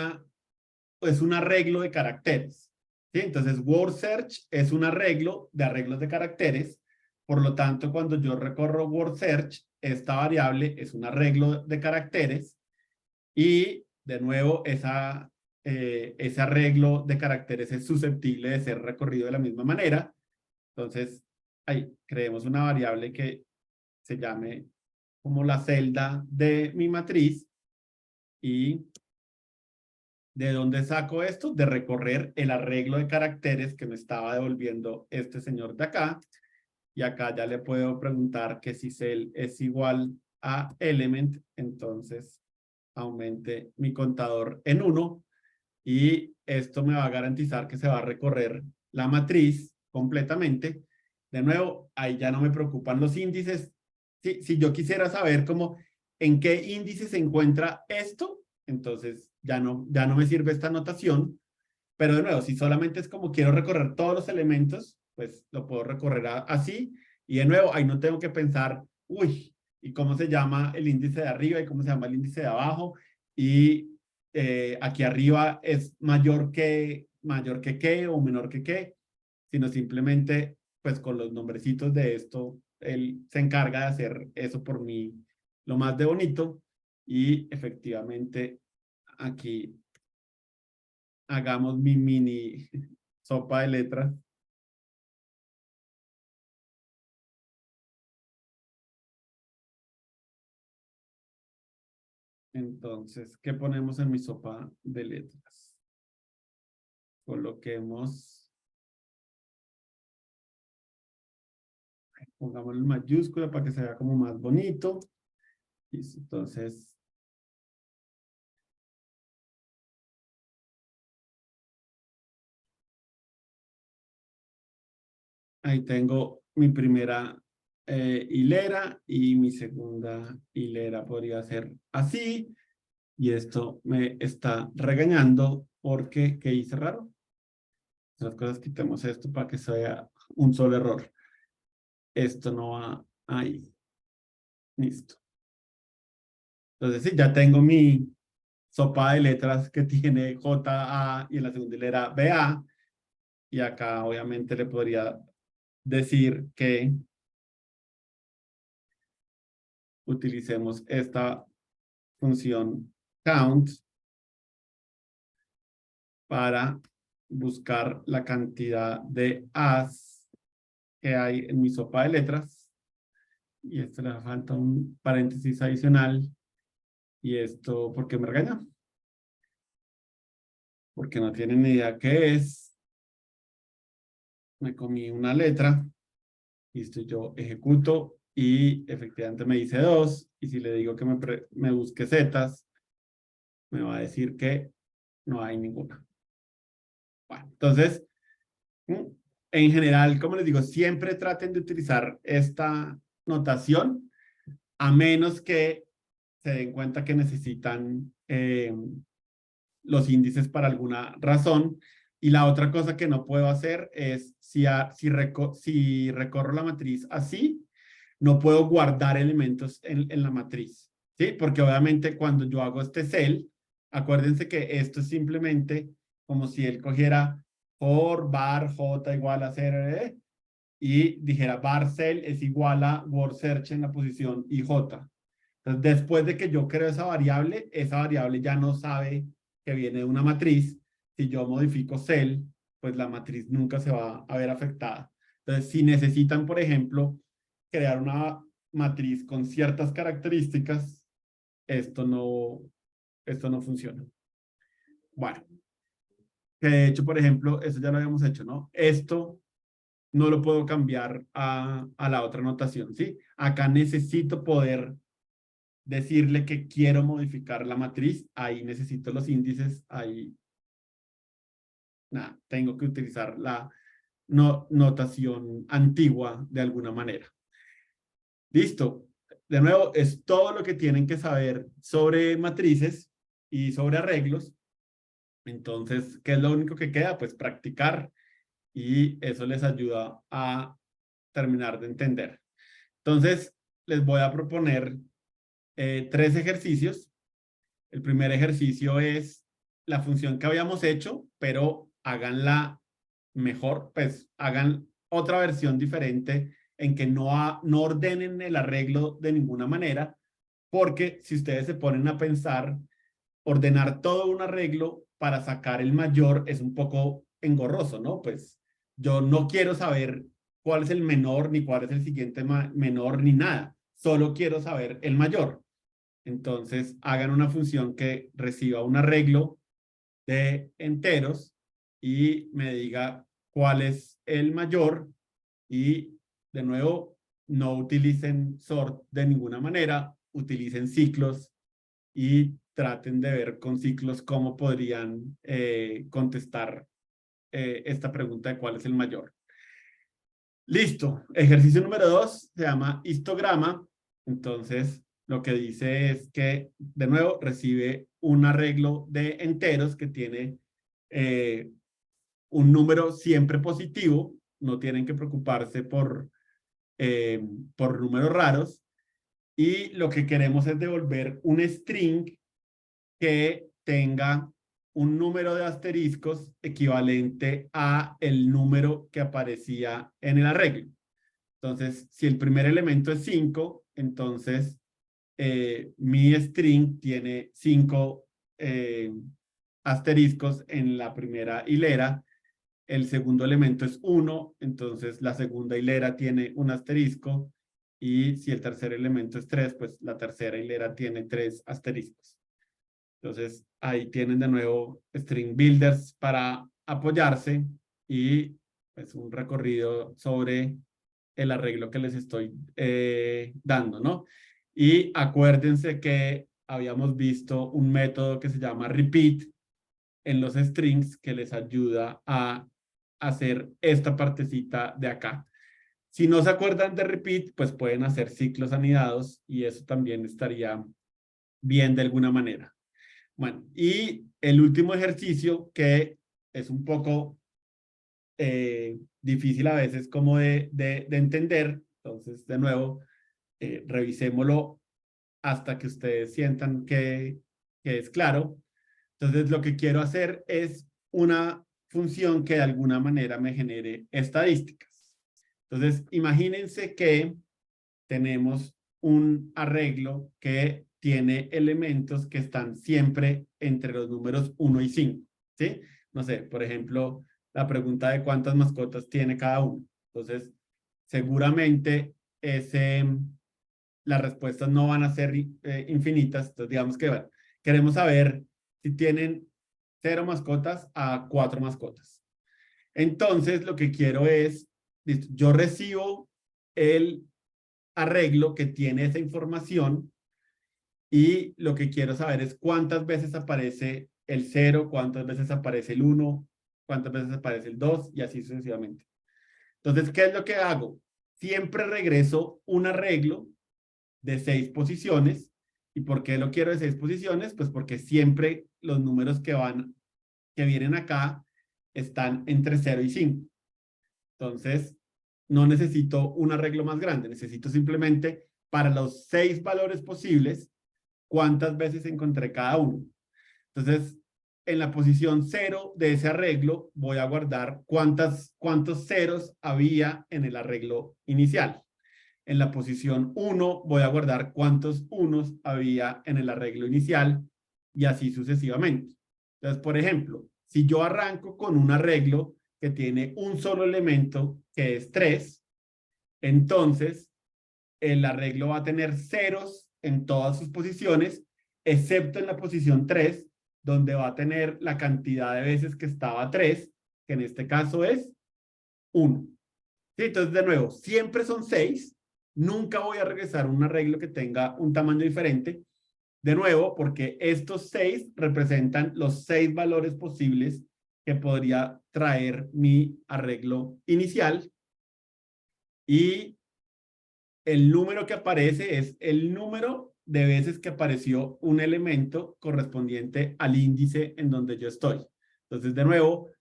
arreglo de caracteres, ¿sí? Entonces, word search es un arreglo de arreglos de caracteres. Por lo tanto, cuando yo recorro word search, esta variable es un arreglo de caracteres y, de nuevo, ese arreglo de caracteres es susceptible de ser recorrido de la misma manera. Entonces, ahí creemos una variable que se llame como la celda de mi matriz. ¿Y de dónde saco esto? De recorrer el arreglo de caracteres que me estaba devolviendo este señor de acá. Y acá ya le puedo preguntar que si cell es igual a element, entonces aumente mi contador en 1 y esto me va a garantizar que se va a recorrer la matriz completamente. De nuevo, ahí ya no me preocupan los índices. Si yo quisiera saber cómo, en qué índice se encuentra esto, entonces ya no me sirve esta notación. Pero de nuevo, si solamente es como quiero recorrer todos los elementos, pues lo puedo recorrer así. Y de nuevo, ahí no tengo que pensar, uy, ¿y cómo se llama el índice de arriba y cómo se llama el índice de abajo? Y aquí arriba es mayor que qué o menor que qué, sino simplemente, pues con los nombrecitos de esto, él se encarga de hacer eso por mí lo más de bonito. Y efectivamente, aquí hagamos mi mini sopa de letras. Entonces, ¿qué ponemos en mi sopa de letras? Coloquemos, pongamos en mayúscula para que se vea como más bonito. Listo, entonces, ahí tengo mi primera hilera y mi segunda hilera podría ser así. Y esto me está regañando porque, ¿qué hice raro? Las cosas, quitemos esto para que sea un solo error. Esto no va ahí. Listo. Entonces, sí, ya tengo mi sopa de letras que tiene JA y en la segunda hilera BA. Y acá obviamente le podría decir que utilicemos esta función count para buscar la cantidad de A's que hay en mi sopa de letras. Y esto le falta un paréntesis adicional. Y esto, ¿por qué me regaña? Porque no tienen ni idea qué es. Me comí una letra. Listo, yo ejecuto y efectivamente me dice 2. Y si le digo que me busque zetas, me va a decir que no hay ninguna. Bueno, entonces, en general, como les digo, siempre traten de utilizar esta notación, a menos que se den cuenta que necesitan los índices para alguna razón. Y la otra cosa que no puedo hacer es, si recorro la matriz así, no puedo guardar elementos en la matriz, ¿sí? Porque obviamente cuando yo hago este cell, acuérdense que esto es simplemente como si él cogiera for var j igual a 0 y dijera var cell es igual a word search en la posición ij. Entonces, después de que yo creo esa variable ya no sabe que viene de una matriz. Si yo modifico cell, pues la matriz nunca se va a ver afectada. Entonces, si necesitan, por ejemplo, crear una matriz con ciertas características, esto no funciona. Bueno, que de hecho, por ejemplo, eso ya lo habíamos hecho, ¿no? Esto no lo puedo cambiar a la otra notación, ¿sí? Acá necesito poder decirle que quiero modificar la matriz, ahí necesito los índices, ahí nada, tengo que utilizar la notación antigua de alguna manera. Listo. De nuevo, es todo lo que tienen que saber sobre matrices y sobre arreglos. Entonces, ¿qué es lo único que queda? Pues practicar y eso les ayuda a terminar de entender. Entonces, les voy a proponer 3 ejercicios. El primer ejercicio es la función que habíamos hecho, pero háganla mejor, pues hagan otra versión diferente en que no ordenen el arreglo de ninguna manera, porque si ustedes se ponen a pensar, ordenar todo un arreglo para sacar el mayor es un poco engorroso, ¿no? Pues yo no quiero saber cuál es el menor, ni cuál es el siguiente menor, ni nada. Solo quiero saber el mayor. Entonces, hagan una función que reciba un arreglo de enteros y me diga cuál es el mayor y, de nuevo, no utilicen sort de ninguna manera, utilicen ciclos y traten de ver con ciclos cómo podrían contestar esta pregunta de cuál es el mayor. Listo. Ejercicio número 2 se llama histograma. Entonces, lo que dice es que, de nuevo, recibe un arreglo de enteros que tiene un número siempre positivo. No tienen que preocuparse por números raros. Y lo que queremos es devolver un string que tenga un número de asteriscos equivalente a el número que aparecía en el arreglo. Entonces, si el primer elemento es 5, entonces mi string tiene 5 asteriscos en la primera hilera. El segundo elemento es 1, entonces la segunda hilera tiene un asterisco. Y si el tercer elemento es 3, pues la tercera hilera tiene 3 asteriscos. Entonces, ahí tienen de nuevo string builders para apoyarse y pues un recorrido sobre el arreglo que les estoy dando, ¿no? Y acuérdense que habíamos visto un método que se llama repeat en los strings que les ayuda a hacer esta partecita de acá. Si no se acuerdan de repeat, pues pueden hacer ciclos anidados y eso también estaría bien de alguna manera. Bueno, y el último ejercicio que es un poco difícil a veces como de entender, entonces de nuevo, revisémoslo hasta que ustedes sientan que es claro. Entonces lo que quiero hacer es una función que de alguna manera me genere estadísticas. Entonces imagínense que tenemos un arreglo que tiene elementos que están siempre entre los números 1 y 5, ¿sí? No sé, por ejemplo, la pregunta de cuántas mascotas tiene cada uno. Entonces, seguramente las respuestas no van a ser infinitas. Entonces, digamos que bueno, queremos saber si tienen 0 mascotas a 4 mascotas. Entonces, lo que quiero es, listo, yo recibo el arreglo que tiene esa información y lo que quiero saber es cuántas veces aparece el 0, cuántas veces aparece el 1, cuántas veces aparece el 2 y así sucesivamente. Entonces, ¿qué es lo que hago? Siempre regreso un arreglo de 6 posiciones. ¿Y por qué lo quiero de 6 posiciones? Pues porque siempre los números que vienen acá están entre 0 y 5. Entonces, no necesito un arreglo más grande, necesito simplemente para los 6 valores posibles, cuántas veces encontré cada uno. Entonces, en la posición 0 de ese arreglo, voy a guardar cuántos ceros había en el arreglo inicial. En la posición 1 voy a guardar cuántos unos había en el arreglo inicial y así sucesivamente. Entonces, por ejemplo, si yo arranco con un arreglo que tiene un solo elemento, que es 3, entonces el arreglo va a tener ceros en todas sus posiciones, excepto en la posición 3, donde va a tener la cantidad de veces que estaba 3, que en este caso es 1. ¿Sí? Entonces, de nuevo, siempre son 6. Nunca voy a regresar un arreglo que tenga un tamaño diferente. De nuevo, porque estos 6 representan los 6 valores posibles que podría traer mi arreglo inicial. Y el número que aparece es el número de veces que apareció un elemento correspondiente al índice en donde yo estoy. Entonces, de nuevo,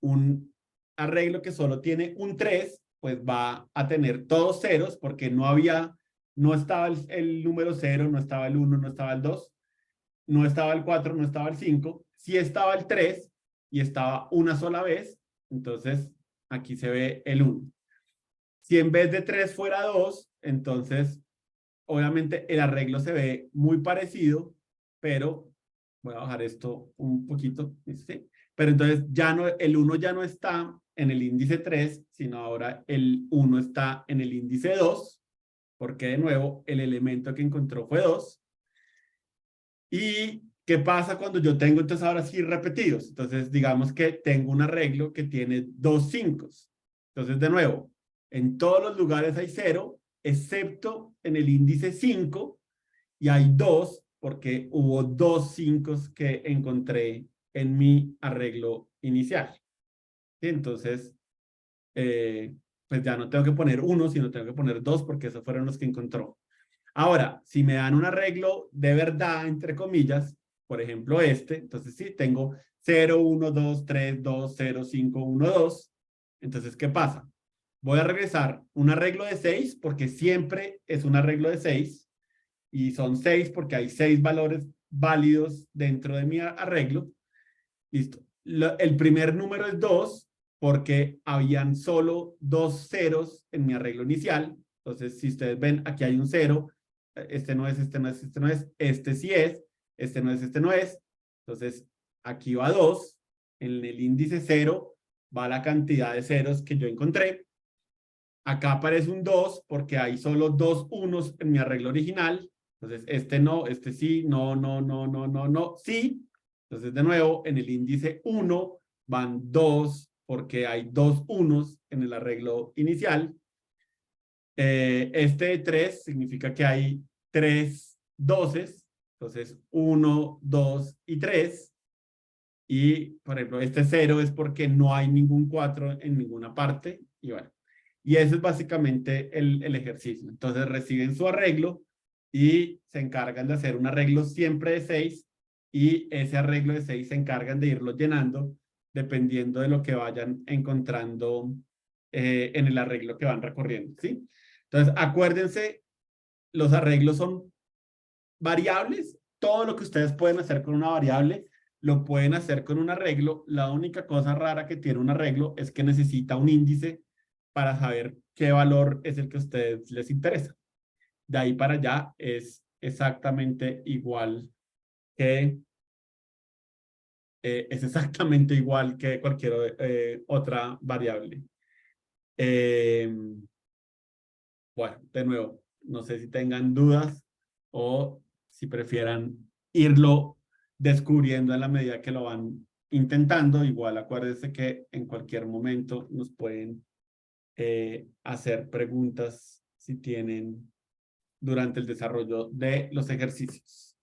un arreglo que solo tiene un 3, pues va a tener todos ceros porque no estaba el número 0, no estaba el 1, no estaba el 2, no estaba el 4, no estaba el 5, sí estaba el 3 y estaba una sola vez, entonces aquí se ve el 1. Si en vez de 3 fuera 2, entonces obviamente el arreglo se ve muy parecido, pero voy a bajar esto un poquito, ¿sí? Pero entonces ya no, el 1 ya no está en el índice 3, sino ahora el 1 está en el índice 2, porque de nuevo el elemento que encontró fue 2. ¿Y qué pasa cuando yo tengo entonces ahora sí repetidos? Entonces digamos que tengo un arreglo que tiene 2 5. Entonces de nuevo, en todos los lugares hay 0, excepto en el índice 5, y hay 2 porque hubo 2 5 que encontré en mi arreglo inicial. ¿Sí? Entonces, pues ya no tengo que poner 1, sino tengo que poner 2 porque esos fueron los que encontró. Ahora, si me dan un arreglo de verdad, entre comillas, por ejemplo entonces sí, tengo 0, 1, 2, 3, 2, 0, 5, 1, 2. Entonces, ¿qué pasa? Voy a regresar un arreglo de 6 porque siempre es un arreglo de 6 y son 6 porque hay 6 valores válidos dentro de mi arreglo. Listo. El primer número es 2 porque habían solo 2 ceros en mi arreglo inicial. Entonces, si ustedes ven, aquí hay un 0. Este no es, este no es, este no es, este sí es, este no es, este no es. Entonces, aquí va 2. En el índice 0 va la cantidad de ceros que yo encontré. Acá aparece un 2 porque hay solo 2 unos en mi arreglo original. Entonces, este no, este sí, no, no, no, no, no, no, sí. Entonces, de nuevo, en el índice 1 van 2 porque hay 2 unos en el arreglo inicial. Este 3 significa que hay 3 doces. Entonces, 1, 2 y 3. Y, por ejemplo, este 0 es porque no hay ningún 4 en ninguna parte. Y bueno, y eso es básicamente el ejercicio. Entonces reciben su arreglo y se encargan de hacer un arreglo siempre de 6 y ese arreglo de 6 se encargan de irlo llenando dependiendo de lo que vayan encontrando en el arreglo que van recorriendo, ¿sí? Entonces, acuérdense, los arreglos son variables. Todo lo que ustedes pueden hacer con una variable, lo pueden hacer con un arreglo. La única cosa rara que tiene un arreglo es que necesita un índice para saber qué valor es el que a ustedes les interesa. De ahí para allá es exactamente igual que, cualquier otra variable. Bueno, de nuevo, no sé si tengan dudas o si prefieran irlo descubriendo en la medida que lo van intentando. Igual acuérdense que en cualquier momento nos pueden hacer preguntas si tienen durante el desarrollo de los ejercicios.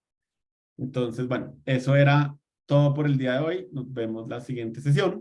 Entonces, bueno, eso era todo por el día de hoy. Nos vemos la siguiente sesión.